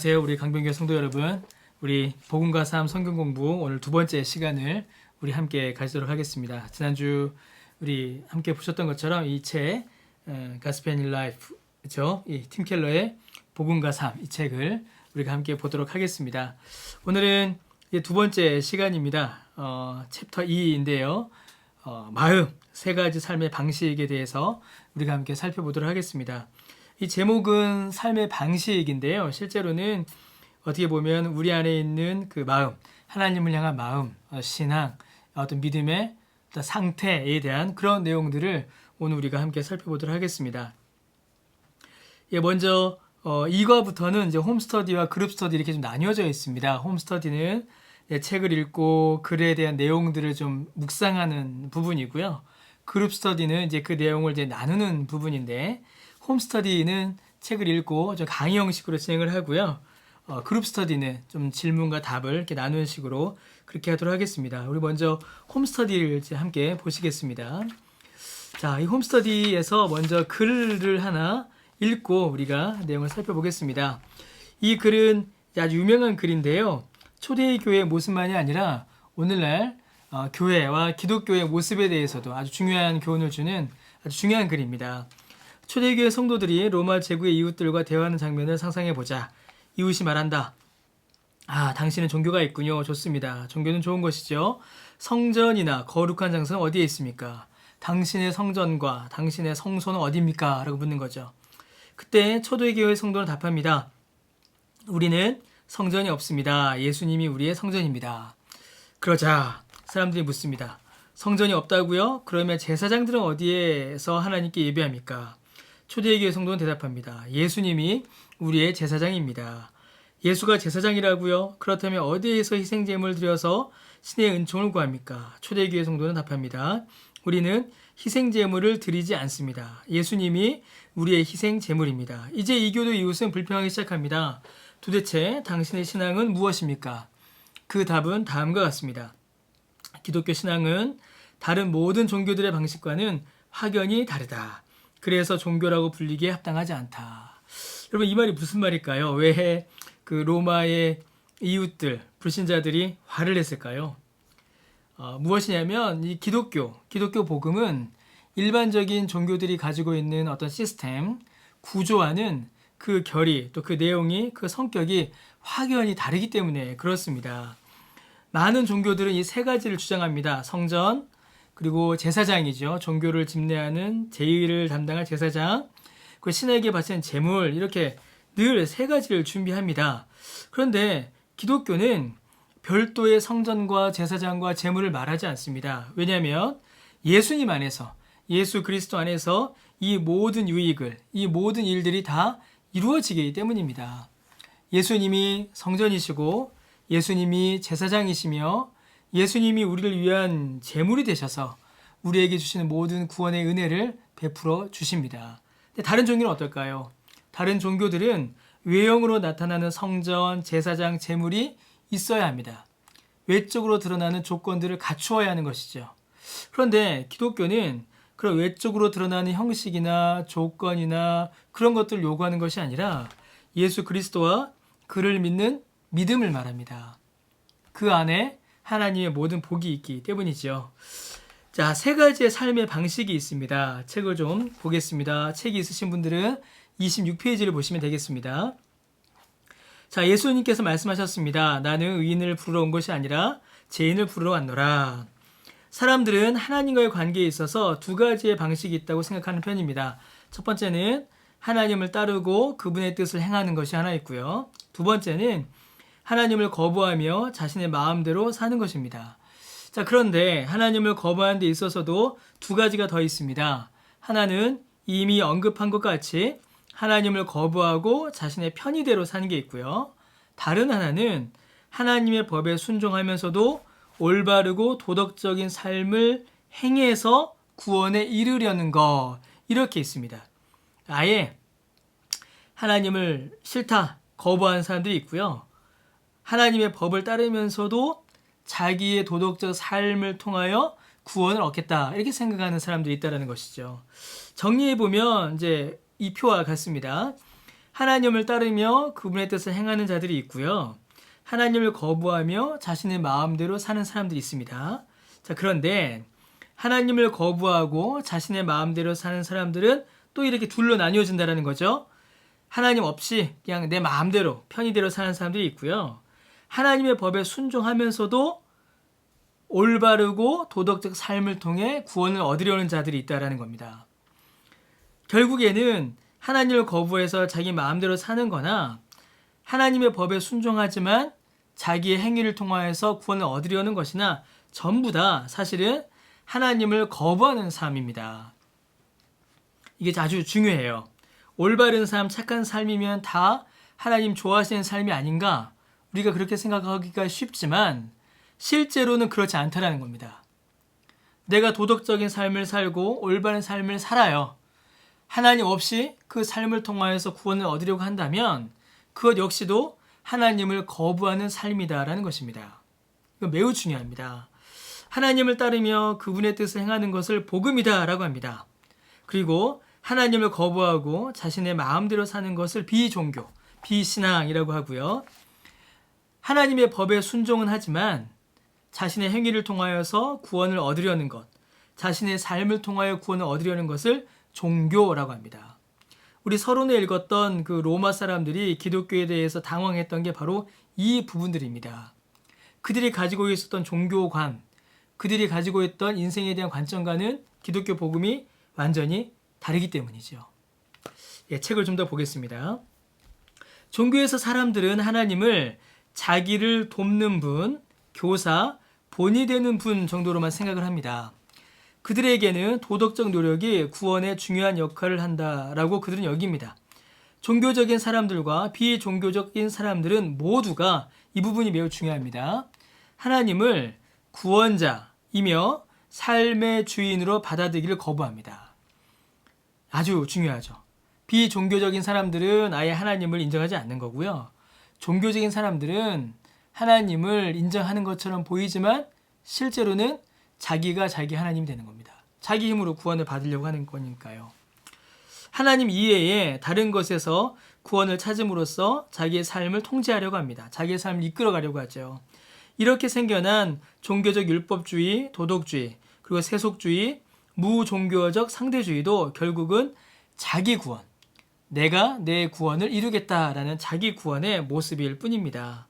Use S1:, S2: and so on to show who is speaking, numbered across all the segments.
S1: 안녕하세요. 우리 강변교회 성도 여러분. 우리 복음과 삶 성경 공부 오늘 두 번째 시간을 우리 함께 가지도록 하겠습니다. 지난주 우리 함께 보셨던 것처럼 이 책 Gospel in Life, 그렇죠? 이 팀 켈러의 복음과 삶 이 책을 우리가 함께 보도록 하겠습니다. 오늘은 두 번째 시간입니다. 챕터 2인데요. 마음, 세 가지 삶의 방식에 대해서 우리가 함께 살펴보도록 하겠습니다. 이 제목은 삶의 방식인데요. 실제로는 어떻게 보면 우리 안에 있는 그 마음, 하나님을 향한 마음, 신앙, 어떤 믿음의 어떤 상태에 대한 그런 내용들을 오늘 우리가 함께 살펴보도록 하겠습니다. 먼저 2과부터는 이제 홈스터디와 그룹스터디 이렇게 좀 나뉘어져 있습니다. 홈스터디는 책을 읽고 글에 대한 내용들을 좀 묵상하는 부분이고요. 그룹스터디는 이제 그 내용을 이제 나누는 부분인데, 홈스터디는 책을 읽고 좀 강의 형식으로 진행을 하고요. 그룹스터디는 좀 질문과 답을 이렇게 나누는 식으로 그렇게 하도록 하겠습니다. 우리 먼저 홈스터디를 이제 함께 보시겠습니다. 자, 이 홈스터디에서 먼저 글을 하나 읽고 우리가 내용을 살펴보겠습니다. 이 글은 아주 유명한 글인데요. 초대교회의 모습만이 아니라 오늘날 교회와 기독교의 모습에 대해서도 아주 중요한 교훈을 주는 아주 중요한 글입니다. 초대교회 성도들이 로마 제국의 이웃들과 대화하는 장면을 상상해보자. 이웃이 말한다. 당신은 종교가 있군요. 좋습니다. 종교는 좋은 것이죠. 성전이나 거룩한 장소는 어디에 있습니까? 당신의 성전과 당신의 성소는 어디입니까? 라고 묻는 거죠. 그때 초대교회 성도는 답합니다. 우리는 성전이 없습니다. 예수님이 우리의 성전입니다. 그러자 사람들이 묻습니다. 성전이 없다고요? 그러면 제사장들은 어디에서 하나님께 예배합니까? 초대교회 성도는 대답합니다. 예수님이 우리의 제사장입니다. 예수가 제사장이라고요? 그렇다면 어디에서 희생제물을 드려서 신의 은총을 구합니까? 초대교회 성도는 답합니다. 우리는 희생제물을 드리지 않습니다. 예수님이 우리의 희생제물입니다. 이제 이교도 이웃은 불평하기 시작합니다. 도대체 당신의 신앙은 무엇입니까? 그 답은 다음과 같습니다. 기독교 신앙은 다른 모든 종교들의 방식과는 확연히 다르다. 그래서 종교라고 불리기에 합당하지 않다. 여러분, 이 말이 무슨 말일까요? 왜 그 로마의 이웃들, 불신자들이 화를 냈을까요? 무엇이냐면 이 기독교 복음은 일반적인 종교들이 가지고 있는 어떤 시스템, 구조와는 그 결이, 또 그 내용이, 그 성격이 확연히 다르기 때문에 그렇습니다. 많은 종교들은 이 세 가지를 주장합니다. 성전, 그리고 제사장이죠. 종교를 집례하는 제의를 담당할 제사장, 그 신에게 바치는 제물, 이렇게 늘 세 가지를 준비합니다. 그런데 기독교는 별도의 성전과 제사장과 제물을 말하지 않습니다. 왜냐하면 예수님 안에서, 예수 그리스도 안에서 이 모든 유익을, 이 모든 일들이 다 이루어지기 때문입니다. 예수님이 성전이시고 예수님이 제사장이시며 예수님이 우리를 위한 제물이 되셔서 우리에게 주시는 모든 구원의 은혜를 베풀어 주십니다. 근데 다른 종교는 어떨까요? 다른 종교들은 외형으로 나타나는 성전, 제사장, 제물이 있어야 합니다. 외적으로 드러나는 조건들을 갖추어야 하는 것이죠. 그런데 기독교는 그런 외적으로 드러나는 형식이나 조건이나 그런 것들을 요구하는 것이 아니라 예수 그리스도와 그를 믿는 믿음을 말합니다. 그 안에 하나님의 모든 복이 있기 때문이죠. 자, 세 가지의 삶의 방식이 있습니다. 책을 좀 보겠습니다. 책이 있으신 분들은 26페이지를 보시면 되겠습니다. 자, 예수님께서 말씀하셨습니다. 나는 의인을 부르러 온 것이 아니라 죄인을 부르러 왔노라. 사람들은 하나님과의 관계에 있어서 두 가지의 방식이 있다고 생각하는 편입니다. 첫 번째는 하나님을 따르고 그분의 뜻을 행하는 것이 하나 있고요. 두 번째는 하나님을 거부하며 자신의 마음대로 사는 것입니다. 자, 그런데 하나님을 거부하는 데 있어서도 두 가지가 더 있습니다. 하나는 이미 언급한 것 같이 하나님을 거부하고 자신의 편의대로 사는 게 있고요. 다른 하나는 하나님의 법에 순종하면서도 올바르고 도덕적인 삶을 행해서 구원에 이르려는 것, 이렇게 있습니다. 아예 하나님을 싫다, 거부하는 사람들이 있고요. 하나님의 법을 따르면서도 자기의 도덕적 삶을 통하여 구원을 얻겠다, 이렇게 생각하는 사람들이 있다는 것이죠. 정리해보면 이제 이 표와 같습니다. 하나님을 따르며 그분의 뜻을 행하는 자들이 있고요. 하나님을 거부하며 자신의 마음대로 사는 사람들이 있습니다. 자, 그런데 하나님을 거부하고 자신의 마음대로 사는 사람들은 또 이렇게 둘로 나뉘어진다는 거죠. 하나님 없이 그냥 내 마음대로 편의대로 사는 사람들이 있고요. 하나님의 법에 순종하면서도 올바르고 도덕적 삶을 통해 구원을 얻으려는 자들이 있다는 겁니다. 결국에는 하나님을 거부해서 자기 마음대로 사는 거나 하나님의 법에 순종하지만 자기의 행위를 통하여서 구원을 얻으려는 것이나 전부 다 사실은 하나님을 거부하는 삶입니다. 이게 아주 중요해요. 올바른 삶, 착한 삶이면 다 하나님 좋아하시는 삶이 아닌가? 우리가 그렇게 생각하기가 쉽지만 실제로는 그렇지 않다는 겁니다. 내가 도덕적인 삶을 살고 올바른 삶을 살아요. 하나님 없이 그 삶을 통하여서 구원을 얻으려고 한다면 그것 역시도 하나님을 거부하는 삶이다라는 것입니다. 이거 매우 중요합니다. 하나님을 따르며 그분의 뜻을 행하는 것을 복음이다라고 합니다. 그리고 하나님을 거부하고 자신의 마음대로 사는 것을 비종교, 비신앙이라고 하고요. 하나님의 법에 순종은 하지만 자신의 행위를 통하여서 구원을 얻으려는 것, 자신의 삶을 통하여 구원을 얻으려는 것을 종교라고 합니다. 우리 서론에 읽었던 그 로마 사람들이 기독교에 대해서 당황했던 게 바로 이 부분들입니다. 그들이 가지고 있었던 종교관, 그들이 가지고 있던 인생에 대한 관점과는 기독교 복음이 완전히 다르기 때문이죠. 책을 좀 더 보겠습니다. 종교에서 사람들은 하나님을 자기를 돕는 분, 교사, 본이 되는 분 정도로만 생각을 합니다. 그들에게는 도덕적 노력이 구원에 중요한 역할을 한다라고 그들은 여깁니다. 종교적인 사람들과 비종교적인 사람들은 모두가 이 부분이 매우 중요합니다. 하나님을 구원자이며 삶의 주인으로 받아들이기를 거부합니다. 아주 중요하죠. 비종교적인 사람들은 아예 하나님을 인정하지 않는 거고요. 종교적인 사람들은 하나님을 인정하는 것처럼 보이지만 실제로는 자기가 자기 하나님이 되는 겁니다. 자기 힘으로 구원을 받으려고 하는 거니까요. 하나님 이외에 다른 것에서 구원을 찾음으로써 자기의 삶을 통제하려고 합니다. 자기의 삶을 이끌어가려고 하죠. 이렇게 생겨난 종교적 율법주의, 도덕주의, 그리고 세속주의, 무종교적 상대주의도 결국은 자기 구원, 내가 내 구원을 이루겠다라는 자기 구원의 모습일 뿐입니다.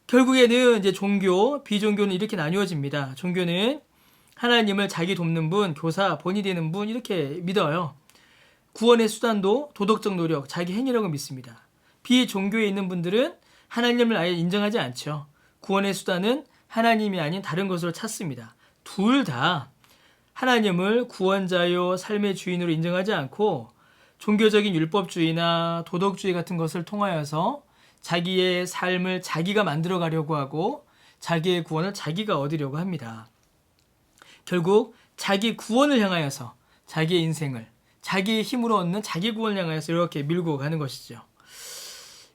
S1: 결국에는 이제 종교, 비종교는 이렇게 나뉘어집니다. 종교는 하나님을 자기 돕는 분, 교사, 본이 되는 분 이렇게 믿어요. 구원의 수단도 도덕적 노력, 자기 행위라고 믿습니다. 비종교에 있는 분들은 하나님을 아예 인정하지 않죠. 구원의 수단은 하나님이 아닌 다른 것으로 찾습니다. 둘 다 하나님을 구원자요 삶의 주인으로 인정하지 않고 종교적인 율법주의나 도덕주의 같은 것을 통하여서 자기의 삶을 자기가 만들어 가려고 하고 자기의 구원을 자기가 얻으려고 합니다. 결국 자기 구원을 향하여서 자기의 인생을 자기의 힘으로 얻는 자기 구원을 향하여서 이렇게 밀고 가는 것이죠.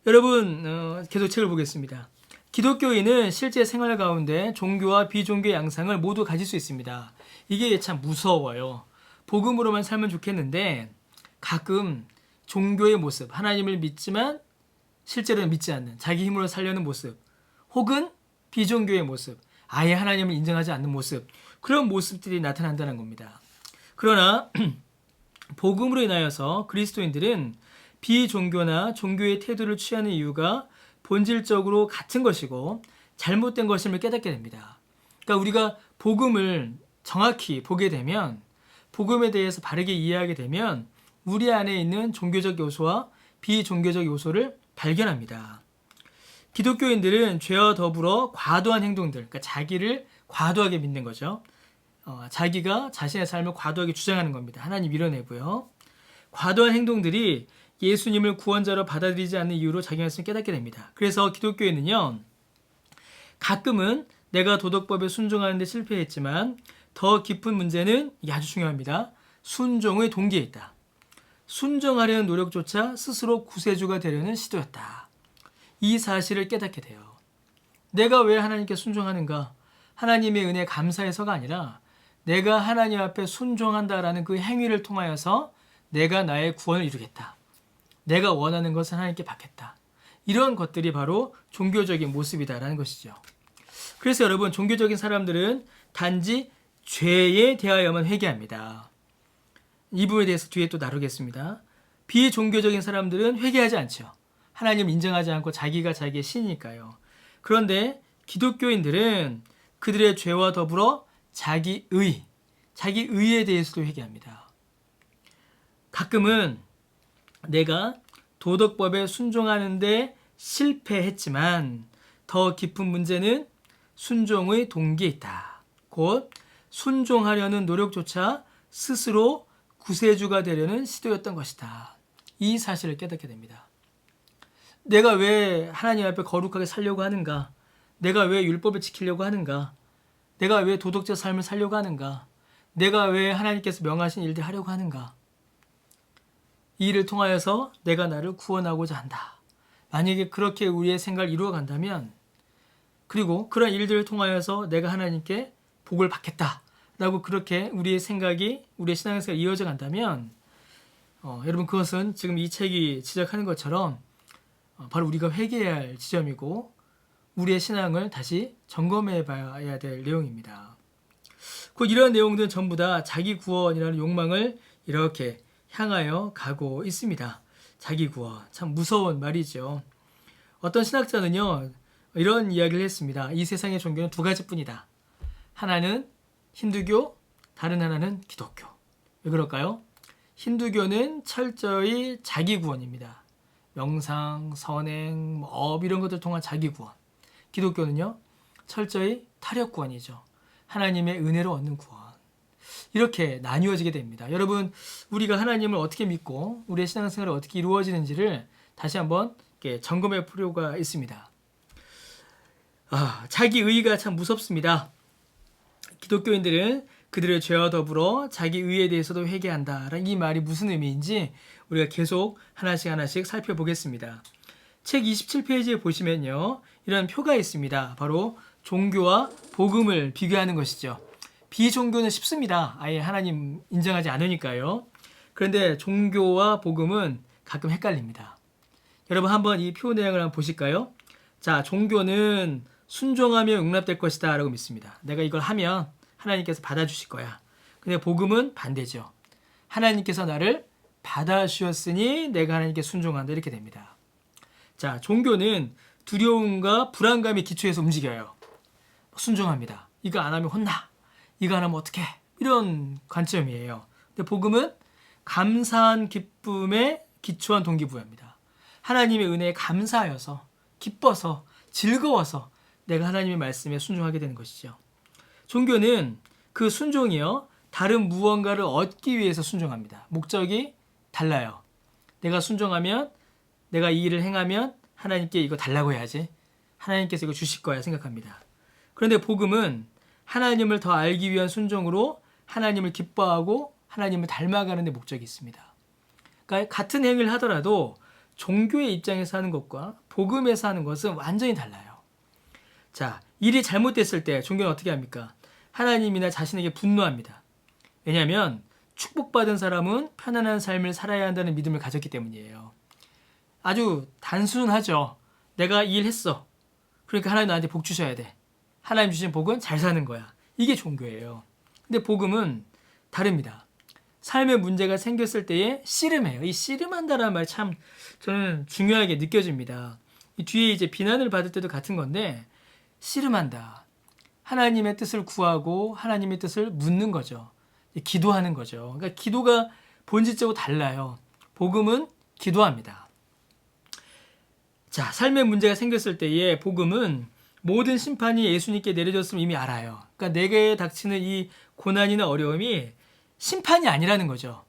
S1: 여러분 계속 책을 보겠습니다. 기독교인은 실제 생활 가운데 종교와 비종교의 양상을 모두 가질 수 있습니다. 이게 참 무서워요. 복음으로만 살면 좋겠는데 가끔 종교의 모습, 하나님을 믿지만 실제로는 믿지 않는 자기 힘으로 살려는 모습, 혹은 비종교의 모습, 아예 하나님을 인정하지 않는 모습, 그런 모습들이 나타난다는 겁니다. 그러나 복음으로 인하여서 그리스도인들은 비종교나 종교의 태도를 취하는 이유가 본질적으로 같은 것이고 잘못된 것임을 깨닫게 됩니다. 그러니까 우리가 복음을 정확히 보게 되면, 복음에 대해서 바르게 이해하게 되면 우리 안에 있는 종교적 요소와 비종교적 요소를 발견합니다. 기독교인들은 죄와 더불어 과도한 행동들, 그러니까 자기를 과도하게 믿는 거죠. 자기가 자신의 삶을 과도하게 주장하는 겁니다. 하나님 밀어내고요. 과도한 행동들이 예수님을 구원자로 받아들이지 않는 이유로 자기 말씀을 깨닫게 됩니다. 그래서 기독교에는요, 가끔은 내가 도덕법에 순종하는 데 실패했지만 더 깊은 문제는, 이게 아주 중요합니다, 순종의 동기에 있다. 순종하려는 노력조차 스스로 구세주가 되려는 시도였다. 이 사실을 깨닫게 돼요. 내가 왜 하나님께 순종하는가? 하나님의 은혜에 감사해서가 아니라 내가 하나님 앞에 순종한다라는 그 행위를 통하여서 내가 나의 구원을 이루겠다. 내가 원하는 것을 하나님께 받겠다. 이런 것들이 바로 종교적인 모습이다라는 것이죠. 그래서 여러분, 종교적인 사람들은 단지 죄에 대하여만 회개합니다. 이 부분에 대해서 뒤에 또 다루겠습니다. 비종교적인 사람들은 회개하지 않죠. 하나님을 인정하지 않고 자기가 자기의 신이니까요. 그런데 기독교인들은 그들의 죄와 더불어 자기의에 대해서도 회개합니다. 가끔은 내가 도덕법에 순종하는데 실패했지만 더 깊은 문제는 순종의 동기에 있다. 곧 순종하려는 노력조차 스스로 구세주가 되려는 시도였던 것이다. 이 사실을 깨닫게 됩니다. 내가 왜 하나님 앞에 거룩하게 살려고 하는가? 내가 왜 율법을 지키려고 하는가? 내가 왜 도덕적 삶을 살려고 하는가? 내가 왜 하나님께서 명하신 일들 하려고 하는가? 이 일을 통하여서 내가 나를 구원하고자 한다. 만약에 그렇게 우리의 생각을 이루어 간다면, 그리고 그런 일들을 통하여서 내가 하나님께 복을 받겠다 라고 그렇게 우리의 생각이, 우리의 신앙생활이 이어져 간다면, 여러분, 그것은 지금 이 책이 지적하는 것처럼 바로 우리가 회개해야 할 지점이고 우리의 신앙을 다시 점검해 봐야 될 내용입니다. 곧 이러한 내용들은 전부 다 자기 구원이라는 욕망을 이렇게 향하여 가고 있습니다. 자기 구원. 참 무서운 말이죠. 어떤 신학자는요, 이런 이야기를 했습니다. 이 세상의 종교는 두 가지뿐이다. 하나는 힌두교, 다른 하나는 기독교. 왜 그럴까요? 힌두교는 철저히 자기 구원입니다. 명상, 선행, 업 이런 것들 통한 자기 구원. 기독교는요, 철저히 타력 구원이죠. 하나님의 은혜로 얻는 구원. 이렇게 나뉘어지게 됩니다. 여러분, 우리가 하나님을 어떻게 믿고 우리의 신앙생활이 어떻게 이루어지는지를 다시 한번 점검해 볼 필요가 있습니다. 자기 의의가 참 무섭습니다. 기독교인들은 그들의 죄와 더불어 자기 의의에 대해서도 회개한다라는 이 말이 무슨 의미인지 우리가 계속 하나씩 살펴보겠습니다. 책 27페이지에 보시면요, 이런 표가 있습니다. 바로 종교와 복음을 비교하는 것이죠. 비종교는 쉽습니다. 아예 하나님 인정하지 않으니까요. 그런데 종교와 복음은 가끔 헷갈립니다. 여러분, 한번 이 표 내용을 한번 보실까요? 자, 종교는 순종하며 용납될 것이다 라고 믿습니다. 내가 이걸 하면 하나님께서 받아주실 거야. 근데 복음은 반대죠. 하나님께서 나를 받아주셨으니 내가 하나님께 순종한다, 이렇게 됩니다. 자, 종교는 두려움과 불안감의 기초에서 움직여요. 순종합니다. 이거 안 하면 혼나. 이거 안 하면 어떡해. 이런 관점이에요. 근데 복음은 감사한 기쁨에 기초한 동기부여입니다. 하나님의 은혜에 감사하여서, 기뻐서, 즐거워서 내가 하나님의 말씀에 순종하게 되는 것이죠. 종교는 그 순종이요, 다른 무언가를 얻기 위해서 순종합니다. 목적이 달라요. 내가 순종하면, 내가 이 일을 행하면 하나님께 이거 달라고 해야지, 하나님께서 이거 주실 거야 생각합니다. 그런데 복음은 하나님을 더 알기 위한 순종으로 하나님을 기뻐하고 하나님을 닮아가는 데 목적이 있습니다. 그러니까 같은 행위를 하더라도 종교의 입장에서 하는 것과 복음에서 하는 것은 완전히 달라요. 자, 일이 잘못됐을 때 종교는 어떻게 합니까? 하나님이나 자신에게 분노합니다. 왜냐하면 축복받은 사람은 편안한 삶을 살아야 한다는 믿음을 가졌기 때문이에요. 아주 단순하죠. 내가 이 일 했어. 그러니까 하나님 나한테 복 주셔야 돼. 하나님 주신 복은 잘 사는 거야. 이게 종교예요. 근데 복음은 다릅니다. 삶에 문제가 생겼을 때에 씨름해요. 이 씨름한다라는 말이 참 저는 중요하게 느껴집니다. 이 뒤에 이제 비난을 받을 때도 같은 건데, 씨름한다. 하나님의 뜻을 구하고 하나님의 뜻을 묻는 거죠. 기도하는 거죠. 그러니까 기도가 본질적으로 달라요. 복음은 기도합니다. 자, 삶의 문제가 생겼을 때에 복음은 모든 심판이 예수님께 내려졌음을 이미 알아요. 그러니까 내게 닥치는 이 고난이나 어려움이 심판이 아니라는 거죠.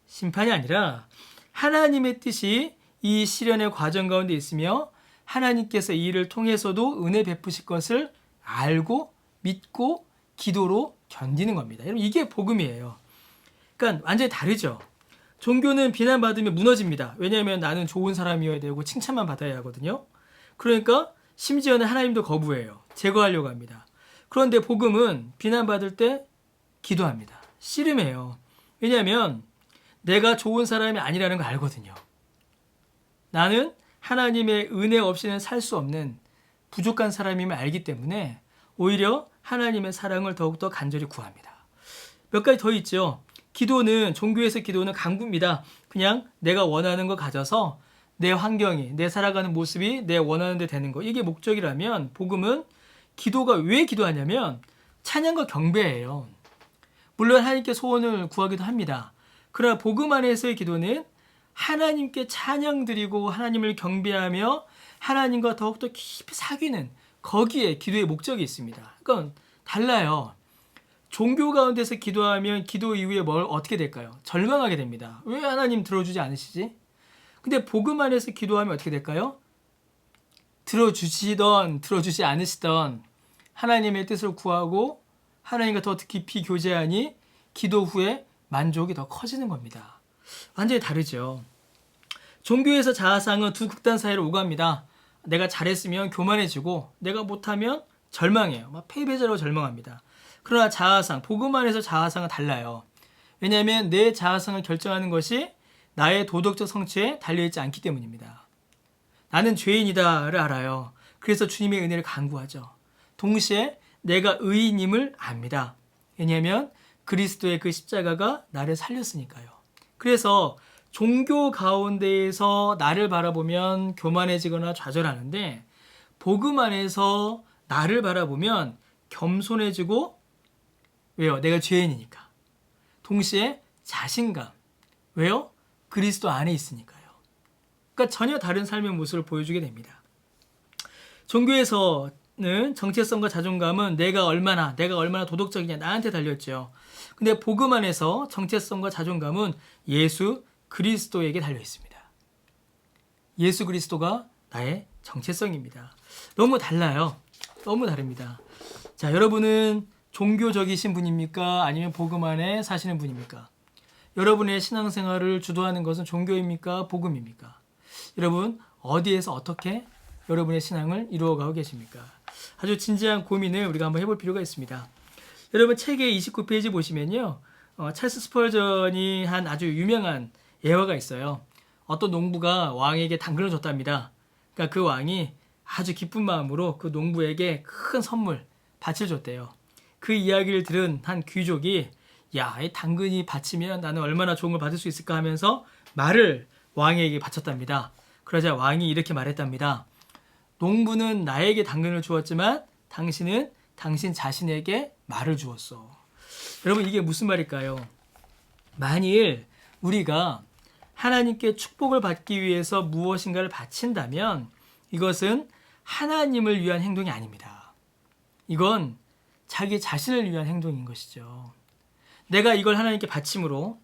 S1: 심판이 아니라 하나님의 뜻이 이 시련의 과정 가운데 있으며 하나님께서 이 일을 통해서도 은혜 베푸실 것을 알고 믿고 기도로 견디는 겁니다. 여러분, 이게 복음이에요. 그러니까 완전히 다르죠. 종교는 비난받으면 무너집니다. 왜냐하면 나는 좋은 사람이어야 되고 칭찬만 받아야 하거든요. 그러니까 심지어는 하나님도 거부해요. 제거하려고 합니다. 그런데 복음은 비난받을 때 기도합니다. 씨름해요. 왜냐하면 내가 좋은 사람이 아니라는 걸 알거든요. 나는 하나님의 은혜 없이는 살 수 없는 부족한 사람임을 알기 때문에 오히려 하나님의 사랑을 더욱더 간절히 구합니다. 몇 가지 더 있죠. 기도는, 종교에서 기도는 강구입니다. 그냥 내가 원하는 거 가져서 내 환경이, 내 살아가는 모습이 내 원하는 데 되는 거, 이게 목적이라면 복음은 기도가 왜 기도하냐면 찬양과 경배예요. 물론 하나님께 소원을 구하기도 합니다. 그러나 복음 안에서의 기도는 하나님께 찬양 드리고 하나님을 경배하며 하나님과 더욱더 깊이 사귀는, 거기에 기도의 목적이 있습니다. 그건 달라요. 종교 가운데서 기도하면 기도 이후에 뭘 어떻게 될까요? 절망하게 됩니다. 왜 하나님 들어주지 않으시지? 근데 복음 안에서 기도하면 어떻게 될까요? 들어주시던 들어주지 않으시던 하나님의 뜻을 구하고 하나님과 더 깊이 교제하니 기도 후에 만족이 더 커지는 겁니다. 완전히 다르죠. 종교에서 자아상은 두 극단 사이로 오갑니다. 내가 잘했으면 교만해지고 내가 못하면 절망해요. 막 패배자로 절망합니다. 그러나 자아상, 복음 안에서 자아상은 달라요. 왜냐하면 내 자아상을 결정하는 것이 나의 도덕적 성취에 달려있지 않기 때문입니다. 나는 죄인이다를 알아요. 그래서 주님의 은혜를 간구하죠. 동시에 내가 의인임을 압니다. 왜냐하면 그리스도의 그 십자가가 나를 살렸으니까요. 그래서 종교 가운데에서 나를 바라보면 교만해지거나 좌절하는데 복음 안에서 나를 바라보면 겸손해지고, 왜요? 내가 죄인이니까. 동시에 자신감. 왜요? 그리스도 안에 있으니까요. 그러니까 전혀 다른 삶의 모습을 보여주게 됩니다. 종교에서는 정체성과 자존감은 내가 얼마나 도덕적이냐, 나한테 달렸죠. 근데 복음 안에서 정체성과 자존감은 예수 그리스도에게 달려 있습니다. 예수 그리스도가 나의 정체성입니다. 너무 달라요. 너무 다릅니다. 자, 여러분은 종교적이신 분입니까? 아니면 복음 안에 사시는 분입니까? 여러분의 신앙생활을 주도하는 것은 종교입니까? 복음입니까? 여러분, 어디에서 어떻게 여러분의 신앙을 이루어가고 계십니까? 아주 진지한 고민을 우리가 한번 해볼 필요가 있습니다. 여러분, 책의 29페이지 보시면요, 찰스 스펄전이 한 아주 유명한 예화가 있어요. 어떤 농부가 왕에게 당근을 줬답니다. 그러니까 그 왕이 아주 기쁜 마음으로 그 농부에게 큰 선물, 밭을 줬대요. 그 이야기를 들은 한 귀족이, 야, 이 당근이 밭이면 나는 얼마나 좋은 걸 받을 수 있을까 하면서 말을 왕에게 바쳤답니다. 그러자 왕이 이렇게 말했답니다. 농부는 나에게 당근을 주었지만 당신은 당신 자신에게 말을 주었어. 여러분, 이게 무슨 말일까요? 만일 우리가 하나님께 축복을 받기 위해서 무엇인가를 바친다면 이것은 하나님을 위한 행동이 아닙니다. 이건 자기 자신을 위한 행동인 것이죠. 내가 이걸 하나님께 바침으로,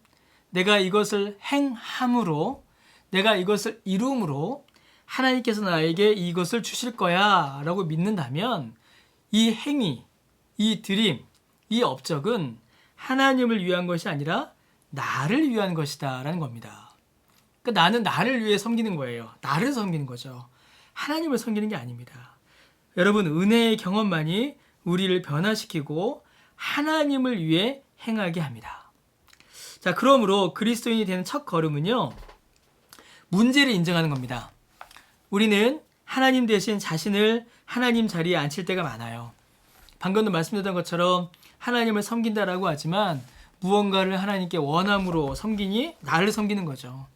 S1: 내가 이것을 행함으로, 내가 이것을 이룸으로 하나님께서 나에게 이것을 주실 거야 라고 믿는다면 이 행위, 이 드림, 이 업적은 하나님을 위한 것이 아니라 나를 위한 것이다 라는 겁니다. 그러니까 나는 나를 위해 섬기는 거예요. 나를 섬기는 거죠. 하나님을 섬기는 게 아닙니다. 여러분, 은혜의 경험만이 우리를 변화시키고 하나님을 위해 행하게 합니다. 자, 그러므로 그리스도인이 되는 첫 걸음은요, 문제를 인정하는 겁니다. 우리는 하나님 대신 자신을 하나님 자리에 앉힐 때가 많아요. 방금도 말씀드렸던 것처럼 하나님을 섬긴다라고 하지만 무언가를 하나님께 원함으로 섬기니 나를 섬기는 거죠.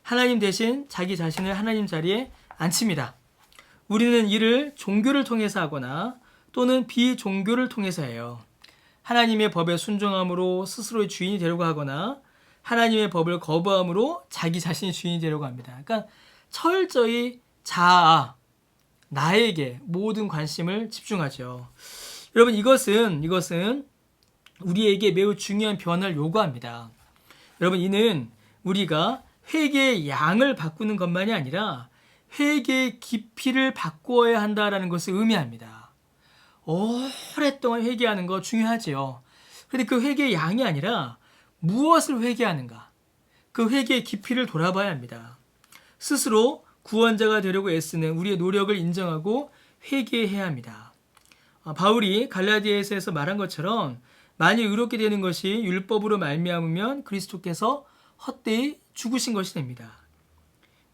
S1: 하나님 대신 자기 자신을 하나님 자리에 앉힙니다. 우리는 이를 종교를 통해서 하거나 또는 비종교를 통해서 해요. 하나님의 법에 순종함으로 스스로의 주인이 되려고 하거나 하나님의 법을 거부함으로 자기 자신이 주인이 되려고 합니다. 그러니까 철저히 자아, 나에게 모든 관심을 집중하죠. 여러분, 이것은 우리에게 매우 중요한 변화를 요구합니다. 여러분, 이는 우리가 회개의 양을 바꾸는 것만이 아니라 회개의 깊이를 바꾸어야 한다는 것을 의미합니다. 오랫동안 회개하는 거 중요하지요. 그런데 그 회개의 양이 아니라 무엇을 회개하는가, 그 회개의 깊이를 돌아봐야 합니다. 스스로 구원자가 되려고 애쓰는 우리의 노력을 인정하고 회개해야 합니다. 바울이 갈라디아서에서 말한 것처럼 만일 의롭게 되는 것이 율법으로 말미암으면 그리스도께서 헛되이 죽으신 것이 됩니다.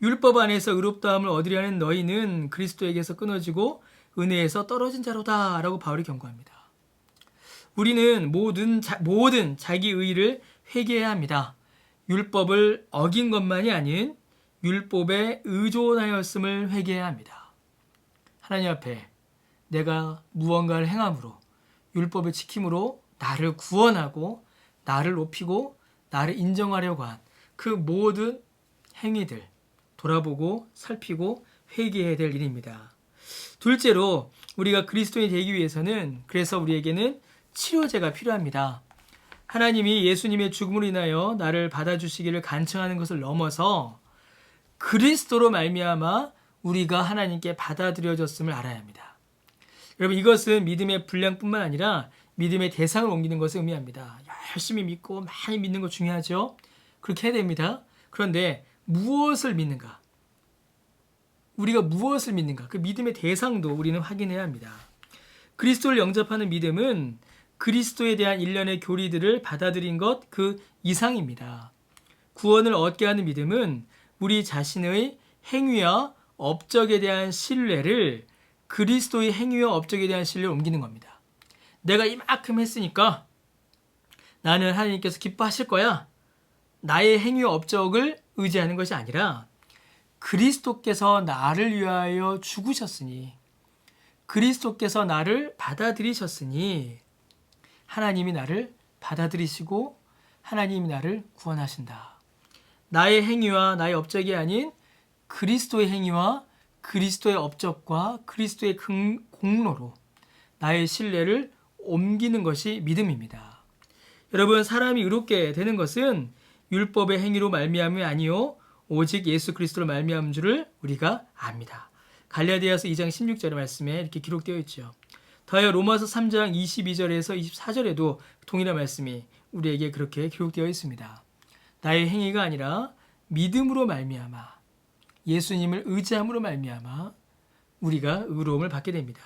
S1: 율법 안에서 의롭다함을 얻으려는 너희는 그리스도에게서 끊어지고 은혜에서 떨어진 자로다 라고 바울이 경고합니다. 우리는 모든 자기 의의를 회개해야 합니다. 율법을 어긴 것만이 아닌 율법에 의존하였음을 회개해야 합니다. 하나님 앞에 내가 무언가를 행함으로 율법을 지킴으로 나를 구원하고 나를 높이고 나를 인정하려고 한 그 모든 행위들 돌아보고 살피고 회개해야 될 일입니다. 둘째로 우리가 그리스도인이 되기 위해서는 그래서 우리에게는 치료제가 필요합니다. 하나님이 예수님의 죽음으로 인하여 나를 받아주시기를 간청하는 것을 넘어서 그리스도로 말미암아 우리가 하나님께 받아들여졌음을 알아야 합니다. 여러분, 이것은 믿음의 분량뿐만 아니라 믿음의 대상을 옮기는 것을 의미합니다. 열심히 믿고 많이 믿는 거 중요하죠. 그렇게 해야 됩니다. 그런데 무엇을 믿는가? 우리가 무엇을 믿는가? 그 믿음의 대상도 우리는 확인해야 합니다. 그리스도를 영접하는 믿음은 그리스도에 대한 일련의 교리들을 받아들인 것 그 이상입니다. 구원을 얻게 하는 믿음은 우리 자신의 행위와 업적에 대한 신뢰를 그리스도의 행위와 업적에 대한 신뢰를 옮기는 겁니다. 내가 이만큼 했으니까 나는 하나님께서 기뻐하실 거야. 나의 행위와 업적을 의지하는 것이 아니라 그리스도께서 나를 위하여 죽으셨으니 그리스도께서 나를 받아들이셨으니 하나님이 나를 받아들이시고 하나님이 나를 구원하신다. 나의 행위와 나의 업적이 아닌 그리스도의 행위와 그리스도의 업적과 그리스도의 공로로 나의 신뢰를 옮기는 것이 믿음입니다. 여러분, 사람이 의롭게 되는 것은 율법의 행위로 말미암음이 아니요 오직 예수 그리스도로 말미암은 줄을 우리가 압니다. 갈라디아서 2장 16절의 말씀에 이렇게 기록되어 있죠. 더하여 로마서 3장 22절에서 24절에도 동일한 말씀이 우리에게 그렇게 기록되어 있습니다. 나의 행위가 아니라 믿음으로 말미암아 예수님을 의지함으로 말미암아 우리가 의로움을 받게 됩니다.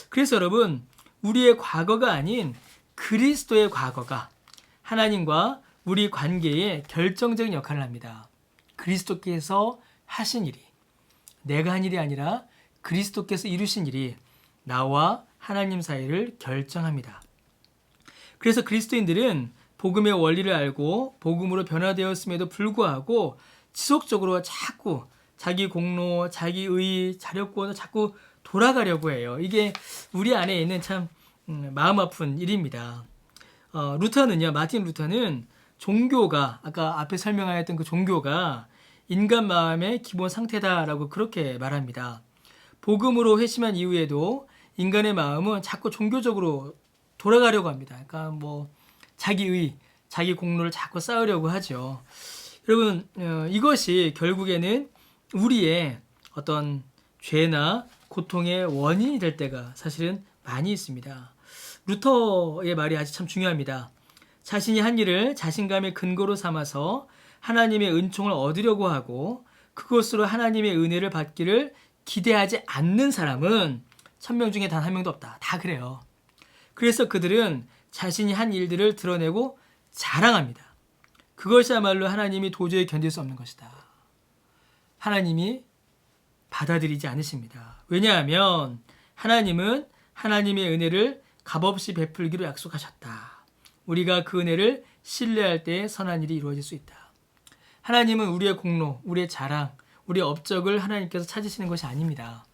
S1: 그래서 여러분, 우리의 과거가 아닌 그리스도의 과거가 하나님과 우리 관계에 결정적인 역할을 합니다. 그리스도께서 하신 일이 내가 한 일이 아니라 그리스도께서 이루신 일이 나와 하나님 사이를 결정합니다. 그래서 그리스도인들은 복음의 원리를 알고 복음으로 변화되었음에도 불구하고 지속적으로 자꾸 자기 공로, 자기 의, 자력권을 자꾸 돌아가려고 해요. 이게 우리 안에 있는 참 마음 아픈 일입니다. 마틴 루터는 종교가 아까 앞에 설명하였던 그 종교가 인간 마음의 기본 상태다라고 그렇게 말합니다. 복음으로 회심한 이후에도 인간의 마음은 자꾸 종교적으로 돌아가려고 합니다. 그러니까 자기의, 자기 공로를 자꾸 쌓으려고 하죠. 여러분, 이것이 결국에는 우리의 어떤 죄나 고통의 원인이 될 때가 사실은 많이 있습니다. 루터의 말이 아주 참 중요합니다. 자신이 한 일을 자신감의 근거로 삼아서 하나님의 은총을 얻으려고 하고 그것으로 하나님의 은혜를 받기를 기대하지 않는 사람은 1000명 중에 단 한 명도 없다. 다 그래요. 그래서 그들은 자신이 한 일들을 드러내고 자랑합니다. 그것이야말로 하나님이 도저히 견딜 수 없는 것이다. 하나님이 받아들이지 않으십니다. 왜냐하면 하나님은 하나님의 은혜를 값없이 베풀기로 약속하셨다. 우리가 그 은혜를 신뢰할 때 선한 일이 이루어질 수 있다. 하나님은 우리의 공로, 우리의 자랑, 우리의 업적을 하나님께서 찾으시는 것이 아닙니다.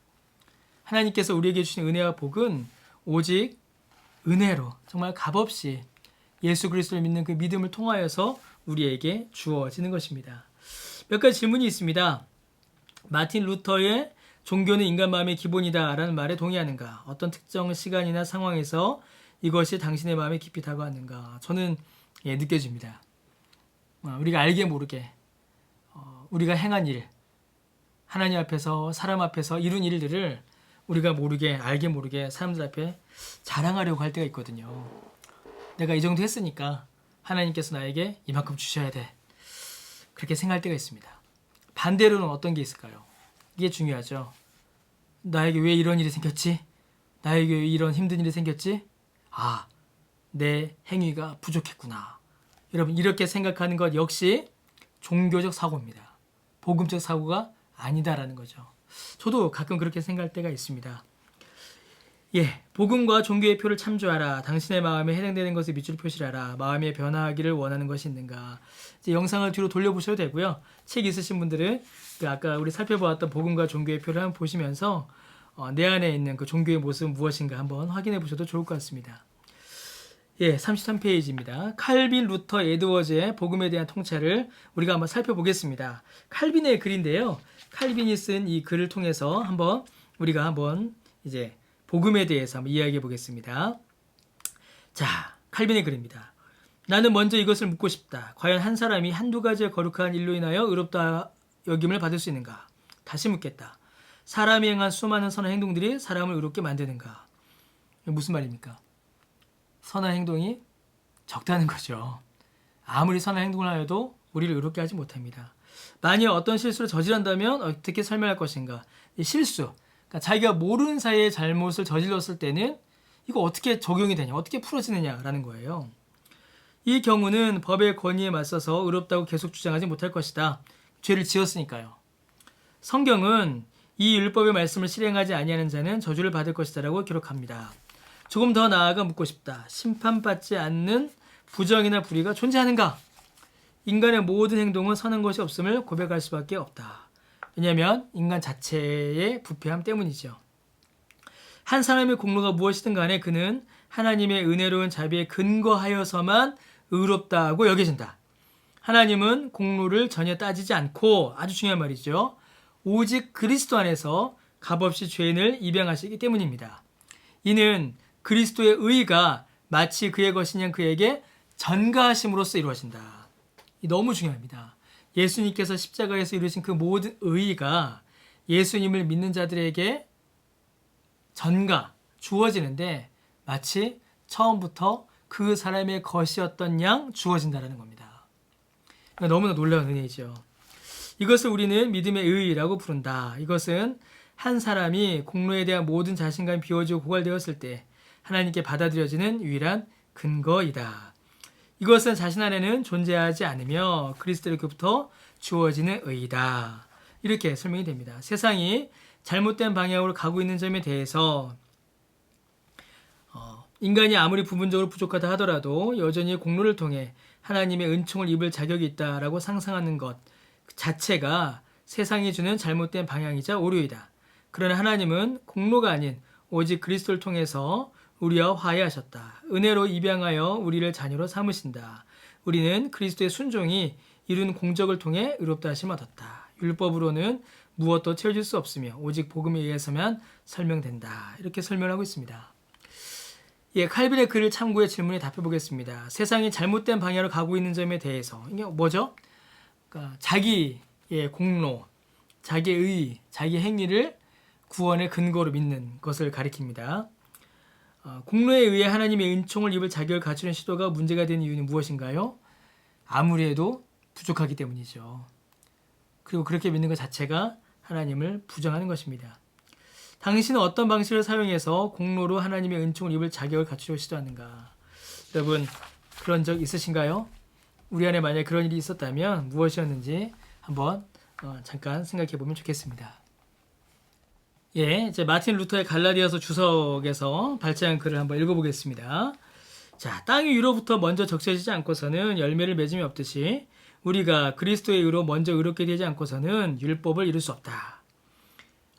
S1: 하나님께서 우리에게 주신 은혜와 복은 오직 은혜로 정말 값없이 예수 그리스도를 믿는 그 믿음을 통하여서 우리에게 주어지는 것입니다. 몇 가지 질문이 있습니다. 마틴 루터의 종교는 인간 마음의 기본이다 라는 말에 동의하는가? 어떤 특정 시간이나 상황에서 이것이 당신의 마음에 깊이 다가왔는가? 저는 느껴집니다. 우리가 알게 모르게 우리가 행한 일, 하나님 앞에서 사람 앞에서 이룬 일들을 우리가 모르게 알게 모르게 사람들 앞에 자랑하려고 할 때가 있거든요. 내가 이 정도 했으니까 하나님께서 나에게 이만큼 주셔야 돼. 그렇게 생각할 때가 있습니다. 반대로는 어떤 게 있을까요? 이게 중요하죠. 나에게 왜 이런 일이 생겼지? 나에게 왜 이런 힘든 일이 생겼지? 아, 내 행위가 부족했구나. 여러분, 이렇게 생각하는 것 역시 종교적 사고입니다. 복음적 사고가 아니다라는 거죠. 저도 가끔 그렇게 생각할 때가 있습니다. 예, 복음과 종교의 표를 참조하라. 당신의 마음에 해당되는 것을 밑줄을 표시하라. 마음에 변화하기를 원하는 것이 있는가. 이제 영상을 뒤로 돌려보셔도 되고요. 책 있으신 분들은 아까 우리 살펴보았던 복음과 종교의 표를 한번 보시면서 내 안에 있는 그 종교의 모습은 무엇인가 한번 확인해 보셔도 좋을 것 같습니다. 예, 33페이지입니다. 칼빈, 루터, 에드워즈의 복음에 대한 통찰을 우리가 한번 살펴보겠습니다. 칼빈의 글인데요. 칼빈이 쓴 이 글을 통해서 우리가 한번 이제 복음에 대해서 한번 이야기해 보겠습니다. 자, 칼빈의 글입니다. 나는 먼저 이것을 묻고 싶다. 과연 한 사람이 한두 가지의 거룩한 일로 인하여 의롭다 여김을 받을 수 있는가? 다시 묻겠다. 사람이 행한 수많은 선한 행동들이 사람을 의롭게 만드는가? 무슨 말입니까? 선한 행동이 적다는 거죠. 아무리 선한 행동을 하여도 우리를 의롭게 하지 못합니다. 만약 어떤 실수를 저지른다면 어떻게 설명할 것인가? 이 실수, 그러니까 자기가 모르는 사이에 잘못을 저질렀을 때는 이거 어떻게 적용이 되냐, 어떻게 풀어지느냐라는 거예요. 이 경우는 법의 권위에 맞서서 의롭다고 계속 주장하지 못할 것이다. 죄를 지었으니까요. 성경은 이 율법의 말씀을 실행하지 아니하는 자는 저주를 받을 것이다라고 기록합니다. 조금 더 나아가 묻고 싶다. 심판받지 않는 부정이나 불의가 존재하는가? 인간의 모든 행동은 선한 것이 없음을 고백할 수밖에 없다. 왜냐하면 인간 자체의 부패함 때문이죠. 한 사람의 공로가 무엇이든 간에 그는 하나님의 은혜로운 자비에 근거하여서만 의롭다고 여겨진다. 하나님은 공로를 전혀 따지지 않고, 아주 중요한 말이죠, 오직 그리스도 안에서 값없이 죄인을 입양하시기 때문입니다. 이는 그리스도의 의가 마치 그의 것인 양 그에게 전가하심으로써 이루어진다. 너무 중요합니다. 예수님께서 십자가에서 이루신 그 모든 의가 예수님을 믿는 자들에게 주어지는데 마치 처음부터 그 사람의 것이었던 양 주어진다는 겁니다. 너무나 놀라운 은혜이죠. 이것을 우리는 믿음의 의라고 부른다. 이것은 한 사람이 공로에 대한 모든 자신감이 비워지고 고갈되었을 때 하나님께 받아들여지는 유일한 근거이다. 이것은 자신 안에는 존재하지 않으며 그리스도로부터 주어지는 의이다. 이렇게 설명이 됩니다. 세상이 잘못된 방향으로 가고 있는 점에 대해서 인간이 아무리 부분적으로 부족하다 하더라도 여전히 공로를 통해 하나님의 은총을 입을 자격이 있다라고 상상하는 것 자체가 세상이 주는 잘못된 방향이자 오류이다. 그러나 하나님은 공로가 아닌 오직 그리스도를 통해서 우리와 화해하셨다. 은혜로 입양하여 우리를 자녀로 삼으신다. 우리는 그리스도의 순종이 이룬 공적을 통해 의롭다 하심을 얻었다. 율법으로는 무엇도 채워질 수 없으며 오직 복음에 의해서만 설명된다. 이렇게 설명하고 있습니다. 예, 칼빈의 글을 참고해 질문에 답해 보겠습니다. 세상이 잘못된 방향으로 가고 있는 점에 대해서 이게 뭐죠? 그러니까 자기의 공로, 자기의 의, 자기 행위를 구원의 근거로 믿는 것을 가리킵니다. 공로에 의해 하나님의 은총을 입을 자격을 갖추는 시도가 문제가 되는 이유는 무엇인가요? 아무리 해도 부족하기 때문이죠. 그리고 그렇게 믿는 것 자체가 하나님을 부정하는 것입니다. 당신은 어떤 방식을 사용해서 공로로 하나님의 은총을 입을 자격을 갖추려고 시도하는가? 여러분, 그런 적 있으신가요? 우리 안에 만약에 그런 일이 있었다면 무엇이었는지 한번 잠깐 생각해 보면 좋겠습니다. 예, 이제 마틴 루터의 갈라디아서 주석에서 발제한 글을 한번 읽어보겠습니다. 자, 땅이 위로부터 먼저 적셔지지 않고서는 열매를 맺음이 없듯이 우리가 그리스도의 의로 먼저 의롭게 되지 않고서는 율법을 이룰 수 없다.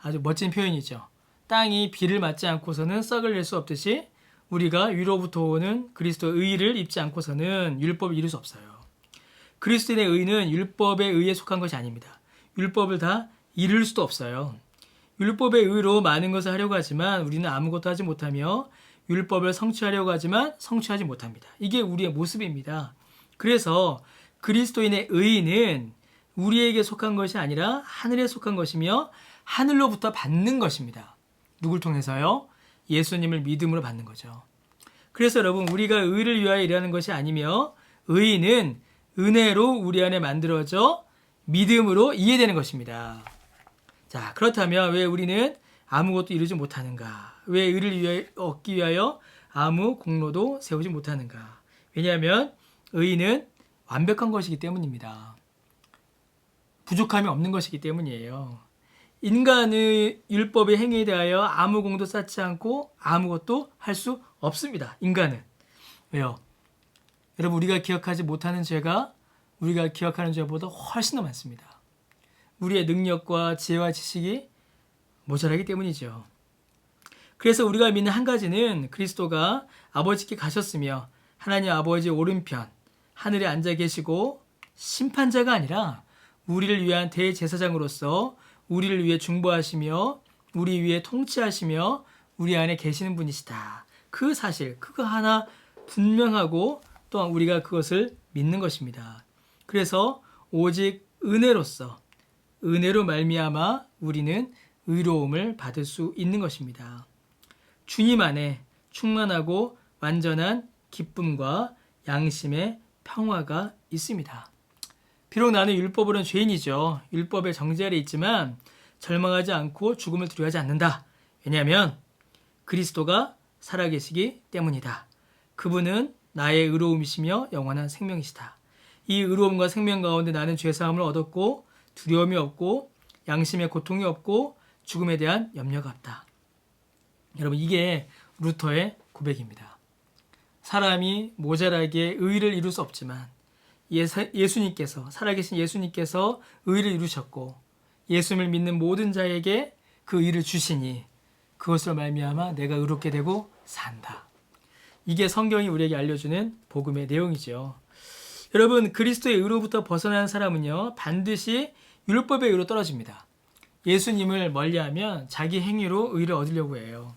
S1: 아주 멋진 표현이죠. 땅이 비를 맞지 않고서는 썩을 낼 수 없듯이 우리가 위로부터 오는 그리스도의 의를 입지 않고서는 율법을 이룰 수 없어요. 그리스도의 의는 율법에 의해 속한 것이 아닙니다. 율법을 다 이룰 수도 없어요. 율법의 의로 많은 것을 하려고 하지만 우리는 아무것도 하지 못하며 율법을 성취하려고 하지만 성취하지 못합니다. 이게 우리의 모습입니다. 그래서 그리스도인의 의는 우리에게 속한 것이 아니라 하늘에 속한 것이며 하늘로부터 받는 것입니다. 누굴 통해서요? 예수님을 믿음으로 받는 거죠. 그래서 여러분, 우리가 의를 위하여 일하는 것이 아니며 의는 은혜로 우리 안에 만들어져 믿음으로 이해되는 것입니다. 자, 그렇다면 왜 우리는 아무것도 이루지 못하는가? 왜 의를 얻기 위하여 아무 공로도 세우지 못하는가? 왜냐하면 의는 완벽한 것이기 때문입니다. 부족함이 없는 것이기 때문이에요. 인간의 율법의 행위에 대하여 아무 공도 쌓지 않고 아무것도 할 수 없습니다. 인간은. 왜요? 여러분, 우리가 기억하지 못하는 죄가 우리가 기억하는 죄보다 훨씬 더 많습니다. 우리의 능력과 지혜와 지식이 모자라기 때문이죠. 그래서 우리가 믿는 한 가지는 그리스도가 아버지께 가셨으며 하나님 아버지의 오른편 하늘에 앉아 계시고 심판자가 아니라 우리를 위한 대제사장으로서 우리를 위해 중보하시며 우리 위에 통치하시며 우리 안에 계시는 분이시다. 그 사실, 그거 하나 분명하고 또한 우리가 그것을 믿는 것입니다. 그래서 오직 은혜로서 은혜로 말미암아 우리는 의로움을 받을 수 있는 것입니다. 주님 안에 충만하고 완전한 기쁨과 양심의 평화가 있습니다. 비록 나는 율법으로는 죄인이죠. 율법의 정죄 아래 있지만 절망하지 않고 죽음을 두려워하지 않는다. 왜냐하면 그리스도가 살아계시기 때문이다. 그분은 나의 의로움이시며 영원한 생명이시다. 이 의로움과 생명 가운데 나는 죄사함을 얻었고 두려움이 없고 양심의 고통이 없고 죽음에 대한 염려가 없다. 여러분, 이게 루터의 고백입니다. 사람이 모자라게 의를 이룰 수 없지만 예수님께서, 살아계신 예수님께서 의를 이루셨고 예수님을 믿는 모든 자에게 그 의를 주시니 그것으로 말미암아 내가 의롭게 되고 산다. 이게 성경이 우리에게 알려주는 복음의 내용이죠. 여러분, 그리스도의 의로부터 벗어나는 사람은요 반드시 율법의 의로 떨어집니다. 예수님을 멀리하면 자기 행위로 의를 얻으려고 해요.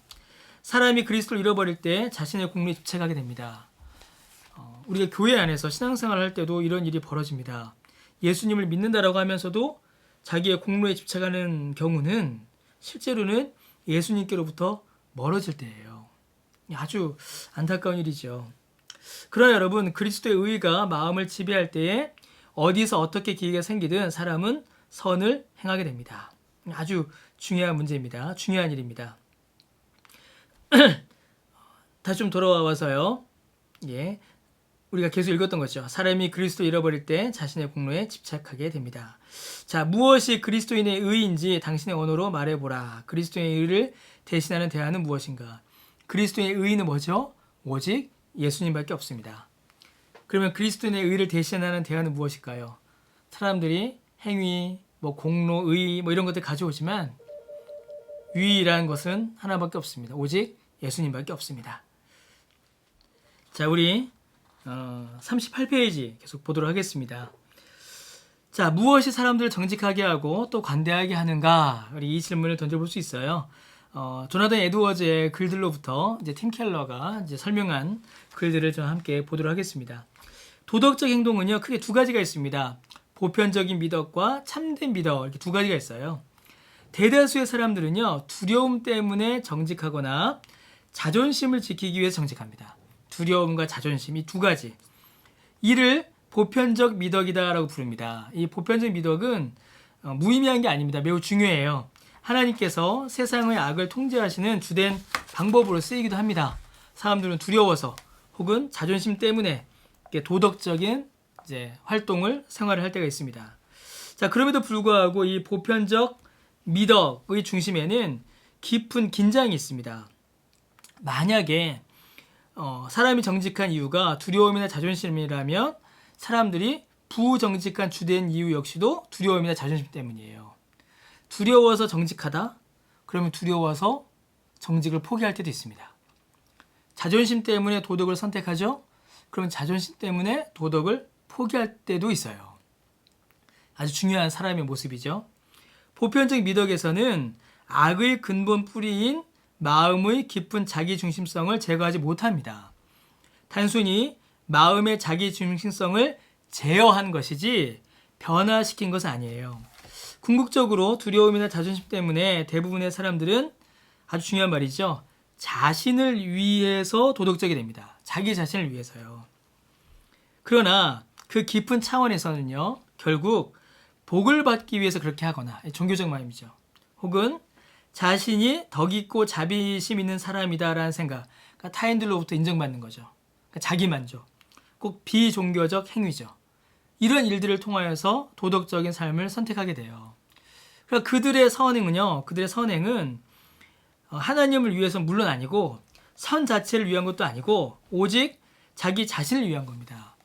S1: 사람이 그리스도를 잃어버릴 때 자신의 공로에 집착하게 됩니다. 우리가 교회 안에서 신앙생활을 할 때도 이런 일이 벌어집니다. 예수님을 믿는다라고 하면서도 자기의 공로에 집착하는 경우는 실제로는 예수님께로부터 멀어질 때예요. 아주 안타까운 일이죠. 그러나 여러분, 그리스도의 의가 마음을 지배할 때에 어디서 어떻게 기회가 생기든 사람은 선을 행하게 됩니다. 아주 중요한 문제입니다. 중요한 일입니다. 다시 좀 돌아와서요. 우리가 계속 읽었던 거죠. 사람이 그리스도 잃어버릴 때 자신의 공로에 집착하게 됩니다. 자, 무엇이 그리스도인의 의인지 당신의 언어로 말해보라. 그리스도인의 의를 대신하는 대안은 무엇인가? 그리스도인의 의인은 뭐죠? 오직 예수님밖에 없습니다. 그러면 그리스도인의 의를 대신하는 대안은 무엇일까요? 사람들이 행위, 공로, 의 이런 것들 가져오지만 유일한 것은 하나밖에 없습니다. 오직 예수님밖에 없습니다. 자, 우리 38페이지 계속 보도록 하겠습니다. 자, 무엇이 사람들을 정직하게 하고 또 관대하게 하는가? 우리 이 질문을 던져볼 수 있어요. 조나단 에드워즈의 글들로부터 이제 팀 켈러가 이제 설명한 글들을 좀 함께 보도록 하겠습니다. 도덕적 행동은요, 크게 두 가지가 있습니다. 보편적인 미덕과 참된 미덕, 이렇게 두 가지가 있어요. 대다수의 사람들은요, 두려움 때문에 정직하거나 자존심을 지키기 위해서 정직합니다. 두려움과 자존심, 이 두 가지. 이를 보편적 미덕이다라고 부릅니다. 이 보편적 미덕은 무의미한 게 아닙니다. 매우 중요해요. 하나님께서 세상의 악을 통제하시는 주된 방법으로 쓰이기도 합니다. 사람들은 두려워서 혹은 자존심 때문에 도덕적인 활동을, 생활을 할 때가 있습니다. 자, 그럼에도 불구하고 이 보편적 미덕의 중심에는 깊은 긴장이 있습니다. 만약에 사람이 정직한 이유가 두려움이나 자존심이라면 사람들이 부정직한 주된 이유 역시도 두려움이나 자존심 때문이에요. 두려워서 정직하다? 그러면 두려워서 정직을 포기할 때도 있습니다. 자존심 때문에 도덕을 선택하죠? 그러면 자존심 때문에 도덕을 포기할 때도 있어요. 아주 중요한 사람의 모습이죠. 보편적 미덕에서는 악의 근본 뿌리인 마음의 깊은 자기중심성을 제거하지 못합니다. 단순히 마음의 자기중심성을 제어한 것이지 변화시킨 것은 아니에요. 궁극적으로 두려움이나 자존심 때문에 대부분의 사람들은, 아주 중요한 말이죠, 자신을 위해서 도덕적이 됩니다. 자기 자신을 위해서요. 그러나 그 깊은 차원에서는요, 결국 복을 받기 위해서 그렇게 하거나, 종교적 마음이죠. 혹은 자신이 덕 있고 자비심 있는 사람이다라는 생각, 그러니까 타인들로부터 인정받는 거죠. 그러니까 자기만족, 꼭 비종교적 행위죠. 이런 일들을 통하여서 도덕적인 삶을 선택하게 돼요. 그러니까 그들의 선행은 하나님을 위해서 물론 아니고 선 자체를 위한 것도 아니고 오직 자기 자신을 위한 겁니다.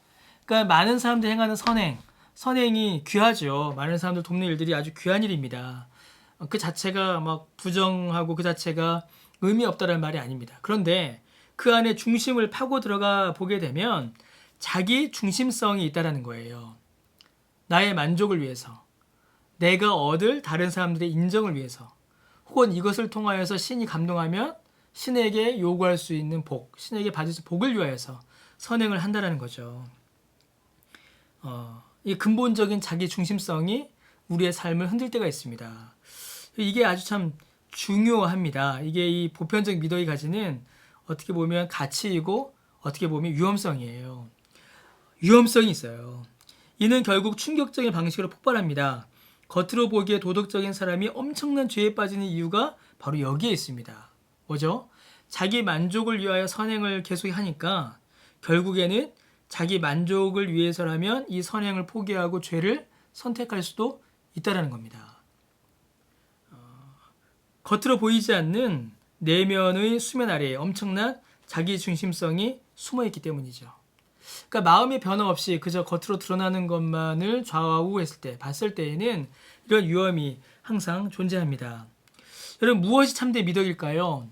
S1: 그러니까 많은 사람들이 행하는 선행이 귀하죠. 많은 사람들 돕는 일들이 아주 귀한 일입니다. 그 자체가 막 부정하고 그 자체가 의미 없다는 말이 아닙니다. 그런데 그 안에 중심을 파고 들어가 보게 되면 자기 중심성이 있다라는 거예요. 나의 만족을 위해서, 내가 얻을 다른 사람들의 인정을 위해서, 혹은 이것을 통하여서 신이 감동하면 신에게 요구할 수 있는 복, 신에게 받을 수 있는 복을 위하여서 선행을 한다라는 거죠. 이 근본적인 자기 중심성이 우리의 삶을 흔들 때가 있습니다. 이게 아주 참 중요합니다. 이게 이 보편적 미덕이 가지는 어떻게 보면 가치이고 어떻게 보면 위험성이에요. 위험성이 있어요. 이는 결국 충격적인 방식으로 폭발합니다. 겉으로 보기에 도덕적인 사람이 엄청난 죄에 빠지는 이유가 바로 여기에 있습니다. 뭐죠? 자기 만족을 위하여 선행을 계속하니까 결국에는 자기 만족을 위해서라면 이 선행을 포기하고 죄를 선택할 수도 있다는 겁니다. 겉으로 보이지 않는 내면의 수면 아래에 엄청난 자기 중심성이 숨어있기 때문이죠. 그러니까 마음의 변화 없이 그저 겉으로 드러나는 것만을 좌우했을 때, 봤을 때에는 이런 위험이 항상 존재합니다. 여러분, 무엇이 참된 미덕일까요?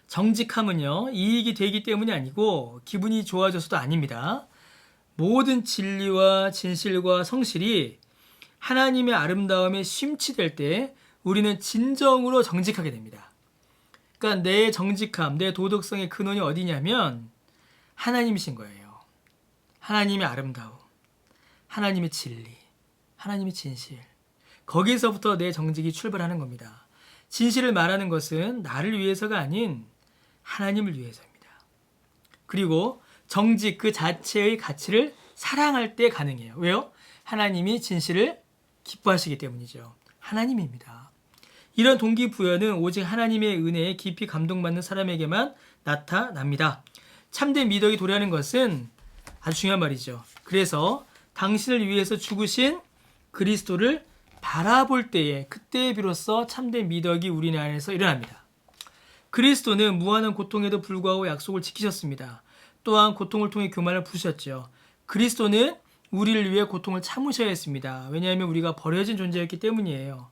S1: 정직함은요, 이익이 되기 때문이 아니고 기분이 좋아져서도 아닙니다. 모든 진리와 진실과 성실이 하나님의 아름다움에 심취될 때 우리는 진정으로 정직하게 됩니다. 그러니까 내 정직함, 내 도덕성의 근원이 어디냐면 하나님이신 거예요. 하나님의 아름다움, 하나님의 진리, 하나님의 진실. 거기서부터 내 정직이 출발하는 겁니다. 진실을 말하는 것은 나를 위해서가 아닌 하나님을 위해서입니다. 그리고 정직 그 자체의 가치를 사랑할 때 가능해요. 왜요? 하나님이 진실을 기뻐하시기 때문이죠. 하나님입니다. 이런 동기부여는 오직 하나님의 은혜에 깊이 감동받는 사람에게만 나타납니다. 참된 미덕이 도래하는 것은 아주 중요한 말이죠. 그래서 당신을 위해서 죽으신 그리스도를 바라볼 때에, 그때에 비로소 참된 미덕이 우리 안에서 일어납니다. 그리스도는 무한한 고통에도 불구하고 약속을 지키셨습니다. 또한 고통을 통해 교만을 부수셨죠. 그리스도는 우리를 위해 고통을 참으셔야 했습니다. 왜냐하면 우리가 버려진 존재였기 때문이에요.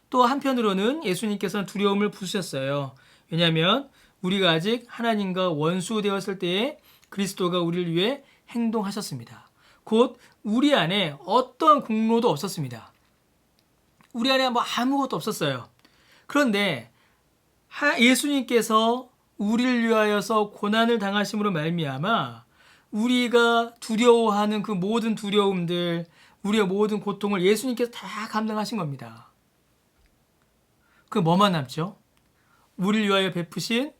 S1: 또 한편으로는 예수님께서는 두려움을 부수셨어요. 왜냐하면 우리가 아직 하나님과 원수되었을 때에 그리스도가 우리를 위해 행동하셨습니다. 곧 우리 안에 어떤 공로도 없었습니다. 우리 안에 뭐 아무것도 없었어요. 그런데 예수님께서 우리를 위하여서 고난을 당하심으로 말미암아 우리가 두려워하는 그 모든 두려움들, 우리의 모든 고통을 예수님께서 다 감당하신 겁니다. 그 뭐만 남죠? 우리를 위하여 베푸신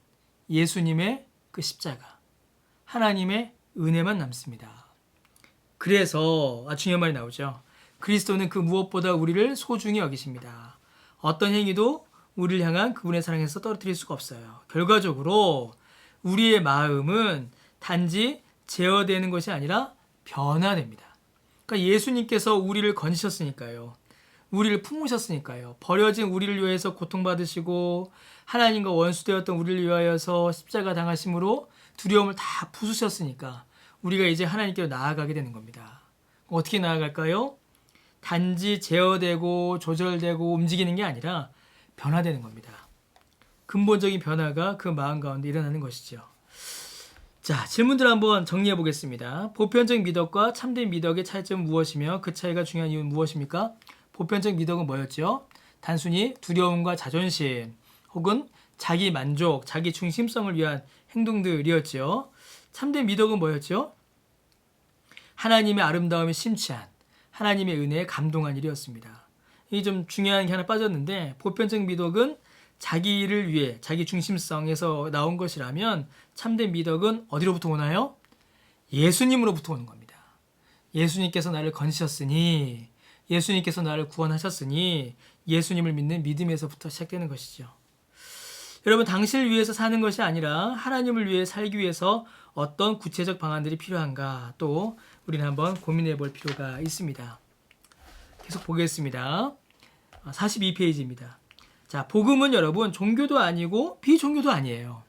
S1: 예수님의 그 십자가, 하나님의 은혜만 남습니다. 그래서 중요한 말이 나오죠. 그리스도는 그 무엇보다 우리를 소중히 여기십니다. 어떤 행위도 우리를 향한 그분의 사랑에서 떨어뜨릴 수가 없어요. 결과적으로 우리의 마음은 단지 제어되는 것이 아니라 변화됩니다. 그러니까 예수님께서 우리를 건지셨으니까요. 우리를 품으셨으니까요. 버려진 우리를 위해서 고통받으시고 하나님과 원수되었던 우리를 위하여서 십자가 당하심으로 두려움을 다 부수셨으니까 우리가 이제 하나님께로 나아가게 되는 겁니다. 어떻게 나아갈까요? 단지 제어되고 조절되고 움직이는 게 아니라 변화되는 겁니다. 근본적인 변화가 그 마음 가운데 일어나는 것이죠. 자, 질문들 한번 정리해 보겠습니다. 보편적 미덕과 참된 미덕의 차이점은 무엇이며 그 차이가 중요한 이유는 무엇입니까? 보편적 미덕은 뭐였죠? 단순히 두려움과 자존심 혹은 자기 만족, 자기 중심성을 위한 행동들이었죠. 참된 미덕은 뭐였죠? 하나님의 아름다움에 심취한, 하나님의 은혜에 감동한 일이었습니다. 이 좀 중요한 게 하나 빠졌는데, 보편적 미덕은 자기를 위해, 자기 중심성에서 나온 것이라면 참된 미덕은 어디로부터 오나요? 예수님으로부터 오는 겁니다. 예수님께서 나를 건지셨으니, 예수님께서 나를 구원하셨으니 예수님을 믿는 믿음에서부터 시작되는 것이죠. 여러분, 당신을 위해서 사는 것이 아니라 하나님을 위해 살기 위해서 어떤 구체적 방안들이 필요한가, 또 우리는 한번 고민해 볼 필요가 있습니다. 계속 보겠습니다. 42페이지입니다. 자, 복음은 여러분 종교도 아니고 비종교도 아니에요.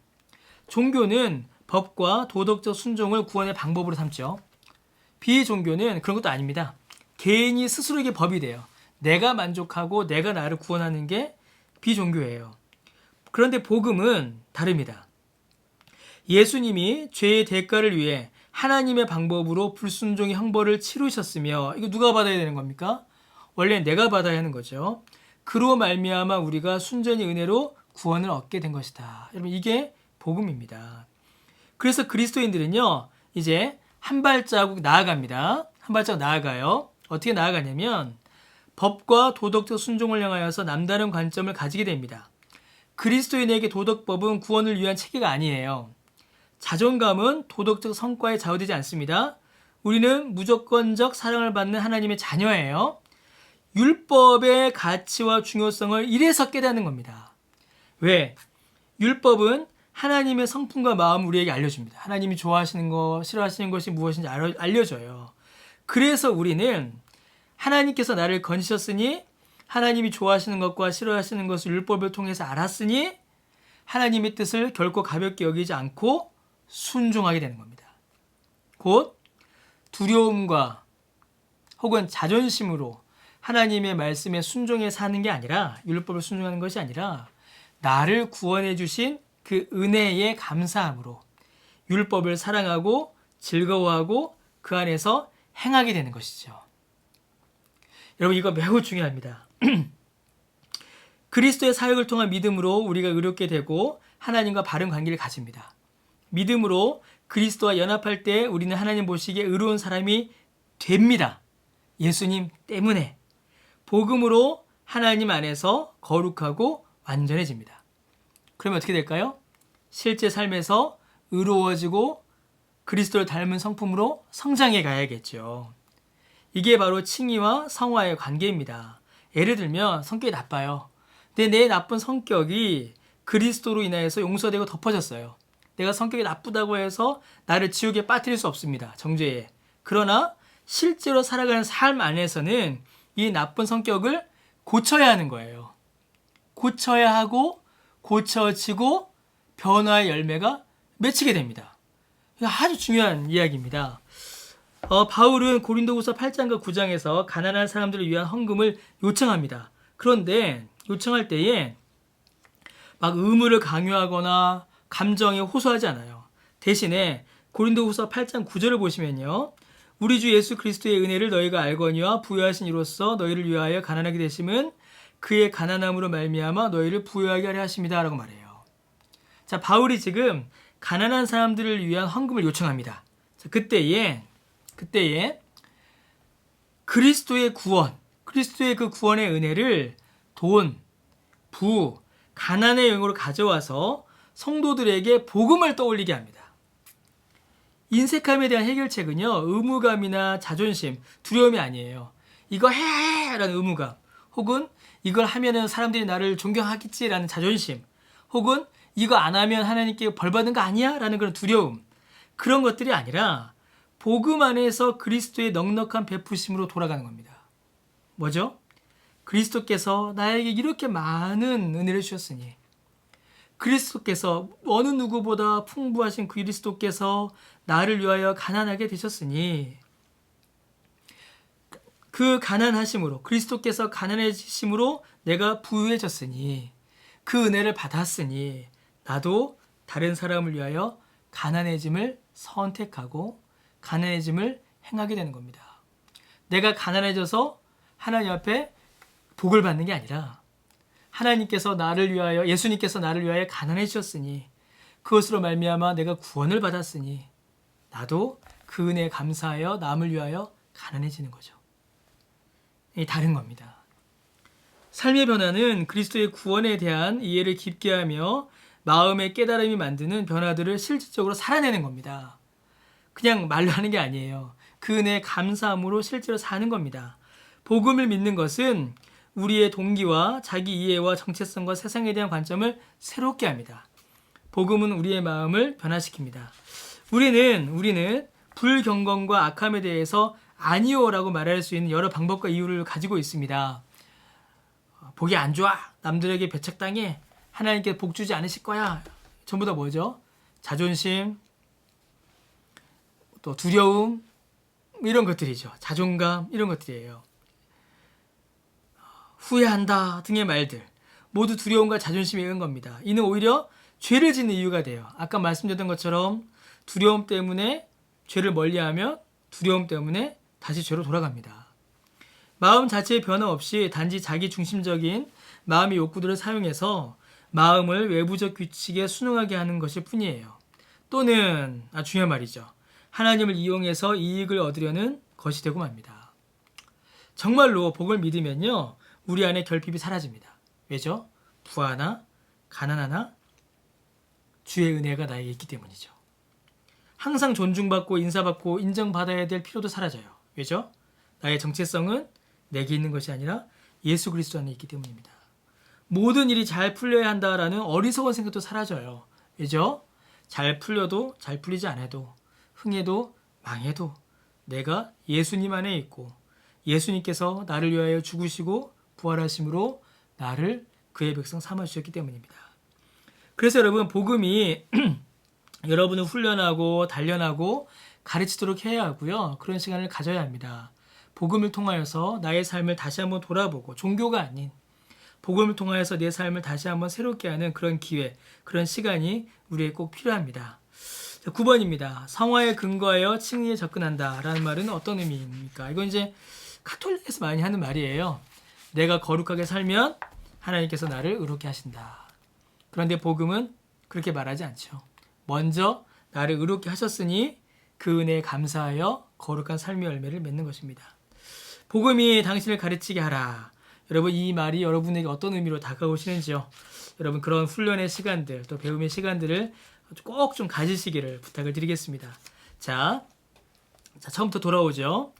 S1: 종교는 법과 도덕적 순종을 구원의 방법으로 삼죠. 비종교는 그런 것도 아닙니다. 개인이 스스로에게 법이 돼요. 내가 만족하고 내가 나를 구원하는 게 비종교예요. 그런데 복음은 다릅니다. 예수님이 죄의 대가를 위해 하나님의 방법으로 불순종의 형벌을 치르셨으며, 이거 누가 받아야 되는 겁니까? 원래 내가 받아야 하는 거죠. 그로 말미암아 우리가 순전히 은혜로 구원을 얻게 된 것이다. 여러분, 이게 복음입니다. 그래서 그리스도인들은요, 이제 한 발자국 나아갑니다. 한 발자국 나아가요. 어떻게 나아가냐면 법과 도덕적 순종을 향하여서 남다른 관점을 가지게 됩니다. 그리스도인에게 도덕법은 구원을 위한 체계가 아니에요. 자존감은 도덕적 성과에 좌우되지 않습니다. 우리는 무조건적 사랑을 받는 하나님의 자녀예요. 율법의 가치와 중요성을 이래서 깨닫는 겁니다. 왜? 율법은 하나님의 성품과 마음을 우리에게 알려줍니다. 하나님이 좋아하시는 것, 싫어하시는 것이 무엇인지 알려줘요. 그래서 우리는 하나님께서 나를 건지셨으니, 하나님이 좋아하시는 것과 싫어하시는 것을 율법을 통해서 알았으니 하나님의 뜻을 결코 가볍게 여기지 않고 순종하게 되는 겁니다. 곧 두려움과 혹은 자존심으로 하나님의 말씀에 순종해 사는 게 아니라, 율법을 순종하는 것이 아니라 나를 구원해 주신 그 은혜에 감사함으로 율법을 사랑하고 즐거워하고 그 안에서 행하게 되는 것이죠. 여러분, 이거 매우 중요합니다. 그리스도의 사역을 통한 믿음으로 우리가 의롭게 되고 하나님과 바른 관계를 가집니다. 믿음으로 그리스도와 연합할 때 우리는 하나님 보시기에 의로운 사람이 됩니다. 예수님 때문에. 복음으로 하나님 안에서 거룩하고 완전해집니다. 그러면 어떻게 될까요? 실제 삶에서 의로워지고 그리스도를 닮은 성품으로 성장해 가야겠죠. 이게 바로 칭의와 성화의 관계입니다. 예를 들면 성격이 나빠요. 근데 내 나쁜 성격이 그리스도로 인하여서 용서되고 덮어졌어요. 내가 성격이 나쁘다고 해서 나를 지옥에 빠뜨릴 수 없습니다. 정죄에. 그러나 실제로 살아가는 삶 안에서는 이 나쁜 성격을 고쳐야 하는 거예요. 고쳐야 하고 고쳐지고 변화의 열매가 맺히게 됩니다. 아주 중요한 이야기입니다. 바울은 고린도후서 8장과 9장에서 가난한 사람들을 위한 헌금을 요청합니다. 그런데 요청할 때에 막 의무를 강요하거나 감정에 호소하지 않아요. 대신에 고린도후서 8장 9절을 보시면요, 우리 주 예수 그리스도의 은혜를 너희가 알거니와 부유하신 이로써 너희를 위하여 가난하게 되심은 그의 가난함으로 말미암아 너희를 부유하게 하려 하심이다 라고 말해요. 자, 바울이 지금 가난한 사람들을 위한 헌금을 요청합니다. 자, 그때에 그리스도의 구원, 그리스도의 그 구원의 은혜를 돈, 부, 가난의 영으로 가져와서 성도들에게 복음을 떠올리게 합니다. 인색함에 대한 해결책은요, 의무감이나 자존심, 두려움이 아니에요. 이거 해! 라는 의무감, 혹은 이걸 하면은 사람들이 나를 존경하겠지라는 자존심, 혹은 이거 안 하면 하나님께 벌 받는 거 아니야? 라는 그런 두려움, 그런 것들이 아니라 복음 안에서 그리스도의 넉넉한 베푸심으로 돌아가는 겁니다. 뭐죠? 그리스도께서 나에게 이렇게 많은 은혜를 주셨으니, 그리스도께서 어느 누구보다 풍부하신 그리스도께서 나를 위하여 가난하게 되셨으니, 그 가난하심으로, 그리스도께서 가난해지심으로 내가 부유해졌으니, 그 은혜를 받았으니 나도 다른 사람을 위하여 가난해짐을 선택하고 가난해짐을 행하게 되는 겁니다. 내가 가난해져서 하나님 앞에 복을 받는 게 아니라 하나님께서 나를 위하여, 예수님께서 나를 위하여 가난해지셨으니 그것으로 말미암아 내가 구원을 받았으니 나도 그 은혜에 감사하여 남을 위하여 가난해지는 거죠. 이 다른 겁니다. 삶의 변화는 그리스도의 구원에 대한 이해를 깊게 하며 마음의 깨달음이 만드는 변화들을 실질적으로 살아내는 겁니다. 그냥 말로 하는 게 아니에요. 그 은혜에 감사함으로 실제로 사는 겁니다. 복음을 믿는 것은 우리의 동기와 자기 이해와 정체성과 세상에 대한 관점을 새롭게 합니다. 복음은 우리의 마음을 변화시킵니다. 우리는 불경건과 악함에 대해서 아니오라고 말할 수 있는 여러 방법과 이유를 가지고 있습니다. 보기 안 좋아. 남들에게 배척당해. 하나님께 복 주지 않으실 거야. 전부 다 뭐죠? 자존심, 또 두려움, 이런 것들이죠. 자존감, 이런 것들이에요. 후회한다 등의 말들. 모두 두려움과 자존심에 의한 겁니다. 이는 오히려 죄를 짓는 이유가 돼요. 아까 말씀드렸던 것처럼 두려움 때문에 죄를 멀리하면 두려움 때문에 다시 죄로 돌아갑니다. 마음 자체의 변화 없이 단지 자기 중심적인 마음의 욕구들을 사용해서 마음을 외부적 규칙에 순응하게 하는 것일 뿐이에요. 또는 중요한 말이죠. 하나님을 이용해서 이익을 얻으려는 것이 되고 맙니다. 정말로 복을 믿으면요. 우리 안에 결핍이 사라집니다. 왜죠? 부하나 가난하나 주의 은혜가 나에게 있기 때문이죠. 항상 존중받고 인사받고 인정받아야 될 필요도 사라져요. 왜죠? 나의 정체성은 내게 있는 것이 아니라 예수 그리스도 안에 있기 때문입니다. 모든 일이 잘 풀려야 한다라는 어리석은 생각도 사라져요. 왜죠? 잘 풀려도 잘 풀리지 않아도 흥해도 망해도 내가 예수님 안에 있고 예수님께서 나를 위하여 죽으시고 부활하심으로 나를 그의 백성 삼아주셨기 때문입니다. 그래서 여러분 복음이 여러분을 훈련하고 단련하고 가르치도록 해야 하고요. 그런 시간을 가져야 합니다. 복음을 통하여서 나의 삶을 다시 한번 돌아보고 종교가 아닌 복음을 통하여서 내 삶을 다시 한번 새롭게 하는 그런 기회, 그런 시간이 우리에게 꼭 필요합니다. 9번입니다. 성화에 근거하여 칭의에 접근한다 라는 말은 어떤 의미입니까? 이건 이제 카톨릭에서 많이 하는 말이에요. 내가 거룩하게 살면 하나님께서 나를 의롭게 하신다. 그런데 복음은 그렇게 말하지 않죠. 먼저 나를 의롭게 하셨으니 그 은혜에 감사하여 거룩한 삶의 열매를 맺는 것입니다. 복음이 당신을 가르치게 하라. 여러분 이 말이 여러분에게 어떤 의미로 다가오시는지요? 여러분 그런 훈련의 시간들 또 배움의 시간들을 꼭 좀 가지시기를 부탁을 드리겠습니다. 자 처음부터 돌아오죠.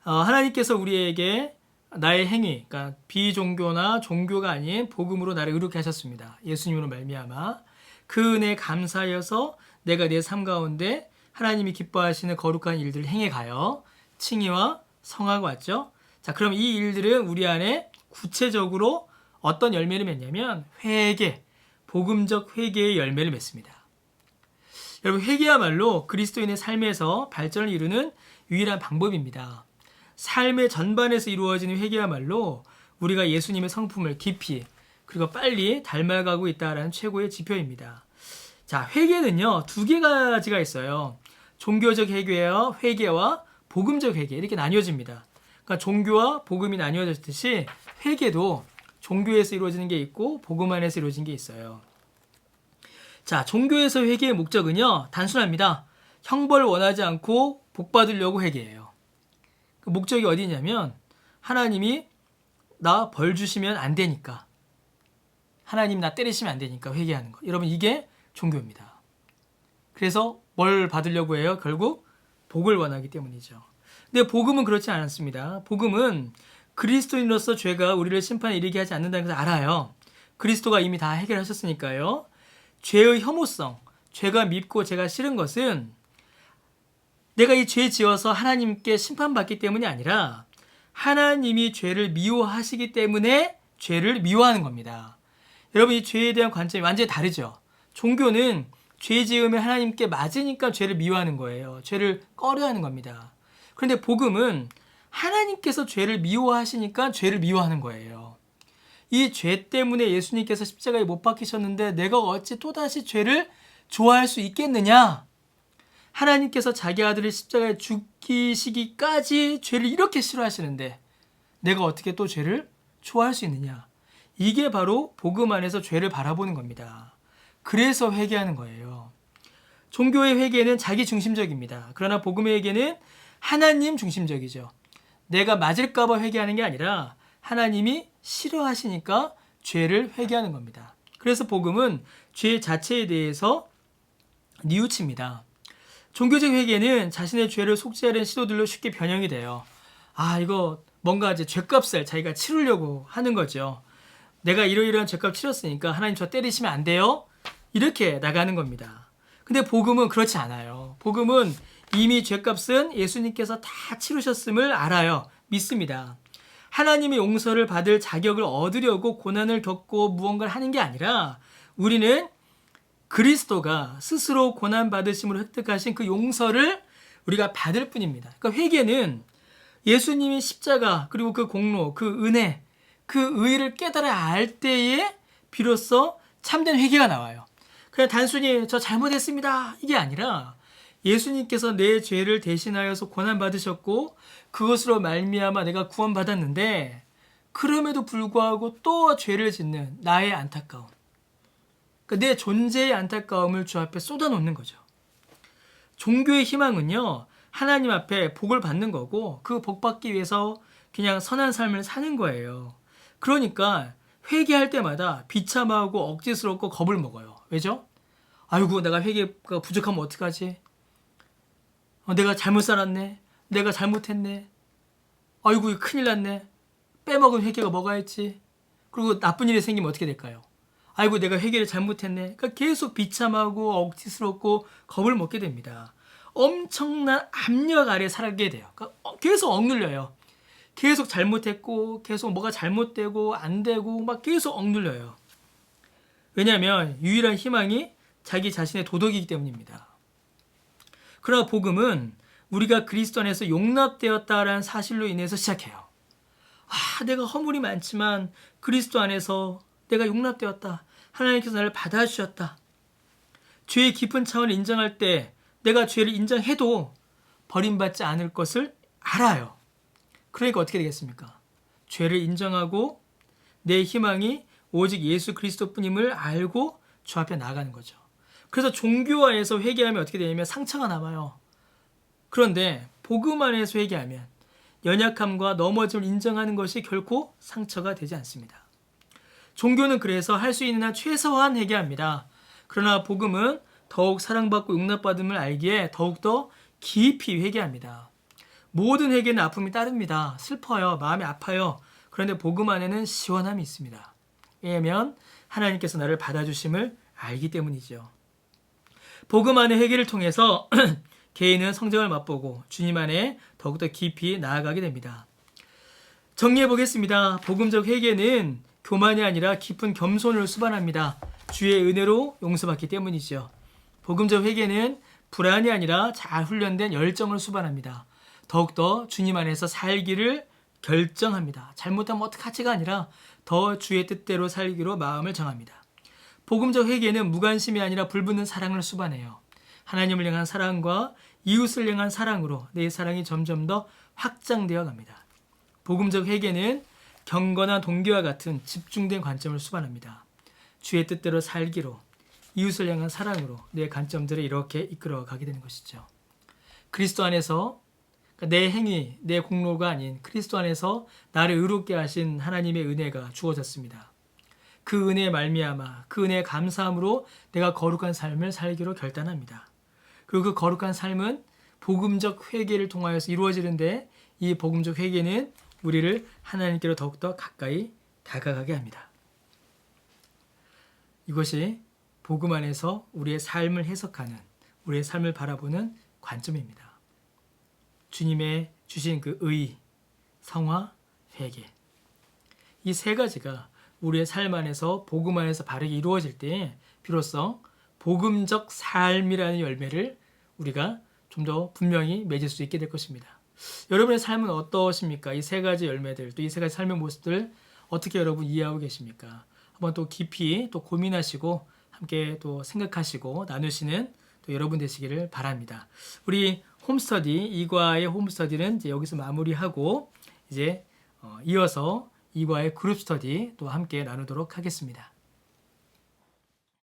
S1: 하나님께서 우리에게 나의 행위, 그러니까 비종교나 종교가 아닌 복음으로 나를 의롭게 하셨습니다. 예수님으로 말미암아 그 은혜에 감사하여서 내가 내 삶 가운데 하나님이 기뻐하시는 거룩한 일들을 행해가요. 칭의와 성화가 왔죠. 자, 그럼 이 일들은 우리 안에 구체적으로 어떤 열매를 맺냐면 회개, 복음적 회개의 열매를 맺습니다. 여러분 회개야말로 그리스도인의 삶에서 발전을 이루는 유일한 방법입니다. 삶의 전반에서 이루어지는 회개야말로 우리가 예수님의 성품을 깊이 그리고 빨리 닮아가고 있다는 최고의 지표입니다. 자, 회개는요 2가지가 있어요. 종교적 회개와 복음적 회개 이렇게 나뉘어집니다. 그러니까 종교와 복음이 나뉘어졌듯이 회개도 종교에서 이루어지는 게 있고 복음 안에서 이루어진 게 있어요. 자, 종교에서 회개의 목적은요 단순합니다. 형벌을 원하지 않고 복 받으려고 회개해요. 그 목적이 어디 있냐면 하나님이 나 벌 주시면 안 되니까, 하나님 나 때리시면 안 되니까 회개하는 거. 여러분 이게 종교입니다. 그래서 뭘 받으려고 해요? 결국 복을 원하기 때문이죠. 근데 복음은 그렇지 않습니다. 복음은 그리스도인으로서 죄가 우리를 심판에 이르게 하지 않는다는 것을 알아요. 그리스도가 이미 다 해결하셨으니까요. 죄의 혐오성, 죄가 밉고 죄가 싫은 것은 내가 이 죄 지어서 하나님께 심판받기 때문이 아니라 하나님이 죄를 미워하시기 때문에 죄를 미워하는 겁니다. 여러분 이 죄에 대한 관점이 완전히 다르죠. 종교는 죄 지으면 하나님께 맞으니까 죄를 미워하는 거예요. 죄를 꺼려하는 겁니다. 그런데 복음은 하나님께서 죄를 미워하시니까 죄를 미워하는 거예요. 이 죄 때문에 예수님께서 십자가에 못 박히셨는데 내가 어찌 또다시 죄를 좋아할 수 있겠느냐? 하나님께서 자기 아들을 십자가에 죽이시기까지 죄를 이렇게 싫어하시는데 내가 어떻게 또 죄를 좋아할 수 있느냐? 이게 바로 복음 안에서 죄를 바라보는 겁니다. 그래서 회개하는 거예요. 종교의 회개는 자기 중심적입니다. 그러나 복음의 회개는 하나님 중심적이죠. 내가 맞을까 봐 회개하는 게 아니라 하나님이 싫어하시니까 죄를 회개하는 겁니다. 그래서 복음은 죄 자체에 대해서 뉘우칩니다. 종교적 회개는 자신의 죄를 속죄하려는 시도들로 쉽게 변형이 돼요. 이거 뭔가 이제 죄값을 자기가 치르려고 하는 거죠. 내가 이러이러한 죄값 치렀으니까 하나님 저 때리시면 안 돼요? 이렇게 나가는 겁니다. 근데 복음은 그렇지 않아요. 복음은 이미 죄값은 예수님께서 다 치르셨음을 알아요. 믿습니다. 하나님의 용서를 받을 자격을 얻으려고 고난을 겪고 무언가를 하는 게 아니라 우리는 그리스도가 스스로 고난 받으심으로 획득하신 그 용서를 우리가 받을 뿐입니다. 그러니까 회개는 예수님의 십자가 그리고 그 공로, 그 은혜, 그 의를 깨달아 알 때에 비로소 참된 회개가 나와요. 그냥 단순히 저 잘못했습니다 이게 아니라 예수님께서 내 죄를 대신하여서 고난 받으셨고 그것으로 말미암아 내가 구원받았는데 그럼에도 불구하고 또 죄를 짓는 나의 안타까움, 그러니까 내 존재의 안타까움을 주 앞에 쏟아놓는 거죠. 종교의 희망은요, 하나님 앞에 복을 받는 거고 그 복 받기 위해서 그냥 선한 삶을 사는 거예요. 그러니까 회개할 때마다 비참하고 억지스럽고 겁을 먹어요. 왜죠? 아이고 내가 회개가 부족하면 어떡하지? 내가 잘못 살았네. 내가 잘못했네. 아이고 큰일 났네. 빼먹은 회개가 뭐가 있지? 그리고 나쁜 일이 생기면 어떻게 될까요? 아이고 내가 회개를 잘못했네. 그러니까 계속 비참하고 억지스럽고 겁을 먹게 됩니다. 엄청난 압력 아래 살게 돼요. 그러니까 계속 억눌려요. 계속 잘못했고 계속 뭐가 잘못되고 안 되고 막 계속 억눌려요. 왜냐하면 유일한 희망이 자기 자신의 도덕이기 때문입니다. 그러나 복음은 우리가 그리스도 안에서 용납되었다라는 사실로 인해서 시작해요. 내가 허물이 많지만 그리스도 안에서 내가 용납되었다. 하나님께서 나를 받아주셨다. 죄의 깊은 차원을 인정할 때 내가 죄를 인정해도 버림받지 않을 것을 알아요. 그러니까 어떻게 되겠습니까? 죄를 인정하고 내 희망이 오직 예수 그리스도뿐임을 알고 주 앞에 나아가는 거죠. 그래서 종교 안에서 회개하면 어떻게 되냐면 상처가 남아요. 그런데 복음 안에서 회개하면 연약함과 넘어짐을 인정하는 것이 결코 상처가 되지 않습니다. 종교는 그래서 할 수 있는 한 최소한 회개합니다. 그러나 복음은 더욱 사랑받고 용납받음을 알기에 더욱더 깊이 회개합니다. 모든 회개는 아픔이 따릅니다. 슬퍼요. 마음이 아파요. 그런데 복음 안에는 시원함이 있습니다. 왜냐하면 하나님께서 나를 받아주심을 알기 때문이죠. 복음 안의 회개를 통해서 개인은 성장을 맛보고 주님 안에 더욱더 깊이 나아가게 됩니다. 정리해 보겠습니다. 복음적 회개는 교만이 아니라 깊은 겸손을 수반합니다. 주의 은혜로 용서받기 때문이죠. 복음적 회개는 불안이 아니라 잘 훈련된 열정을 수반합니다. 더욱더 주님 안에서 살기를 결정합니다. 잘못하면 어떡하지가 아니라 더 주의 뜻대로 살기로 마음을 정합니다. 복음적 회개는 무관심이 아니라 불붙는 사랑을 수반해요. 하나님을 향한 사랑과 이웃을 향한 사랑으로 내 사랑이 점점 더 확장되어 갑니다. 복음적 회개는 경건한 동기와 같은 집중된 관점을 수반합니다. 주의 뜻대로 살기로 이웃을 향한 사랑으로 내 관점들을 이렇게 이끌어 가게 되는 것이죠. 그리스도 안에서 내 행위, 내 공로가 아닌 그리스도 안에서 나를 의롭게 하신 하나님의 은혜가 주어졌습니다. 그 은혜에 말미암아 그 은혜에 감사함으로 내가 거룩한 삶을 살기로 결단합니다. 그리고 그 거룩한 삶은 복음적 회개를 통하여서 이루어지는데 이 복음적 회개는 우리를 하나님께로 더욱더 가까이 다가가게 합니다. 이것이 복음 안에서 우리의 삶을 해석하는, 우리의 삶을 바라보는 관점입니다. 주님의 주신 그 의, 성화, 회개. 이 세 가지가 우리의 삶 안에서 복음 안에서 바르게 이루어질 때 비로소 복음적 삶이라는 열매를 우리가 좀 더 분명히 맺을 수 있게 될 것입니다. 여러분의 삶은 어떠십니까? 이 세 가지 열매들, 또 이 세 가지 삶의 모습들 어떻게 여러분 이해하고 계십니까? 한번 또 깊이 또 고민하시고 함께 또 생각하시고 나누시는 또 여러분 되시기를 바랍니다. 우리 홈스터디 2과의 홈스터디는 이제 여기서 마무리하고 이제 이어서 2과의 그룹 스터디 또 함께 나누도록 하겠습니다.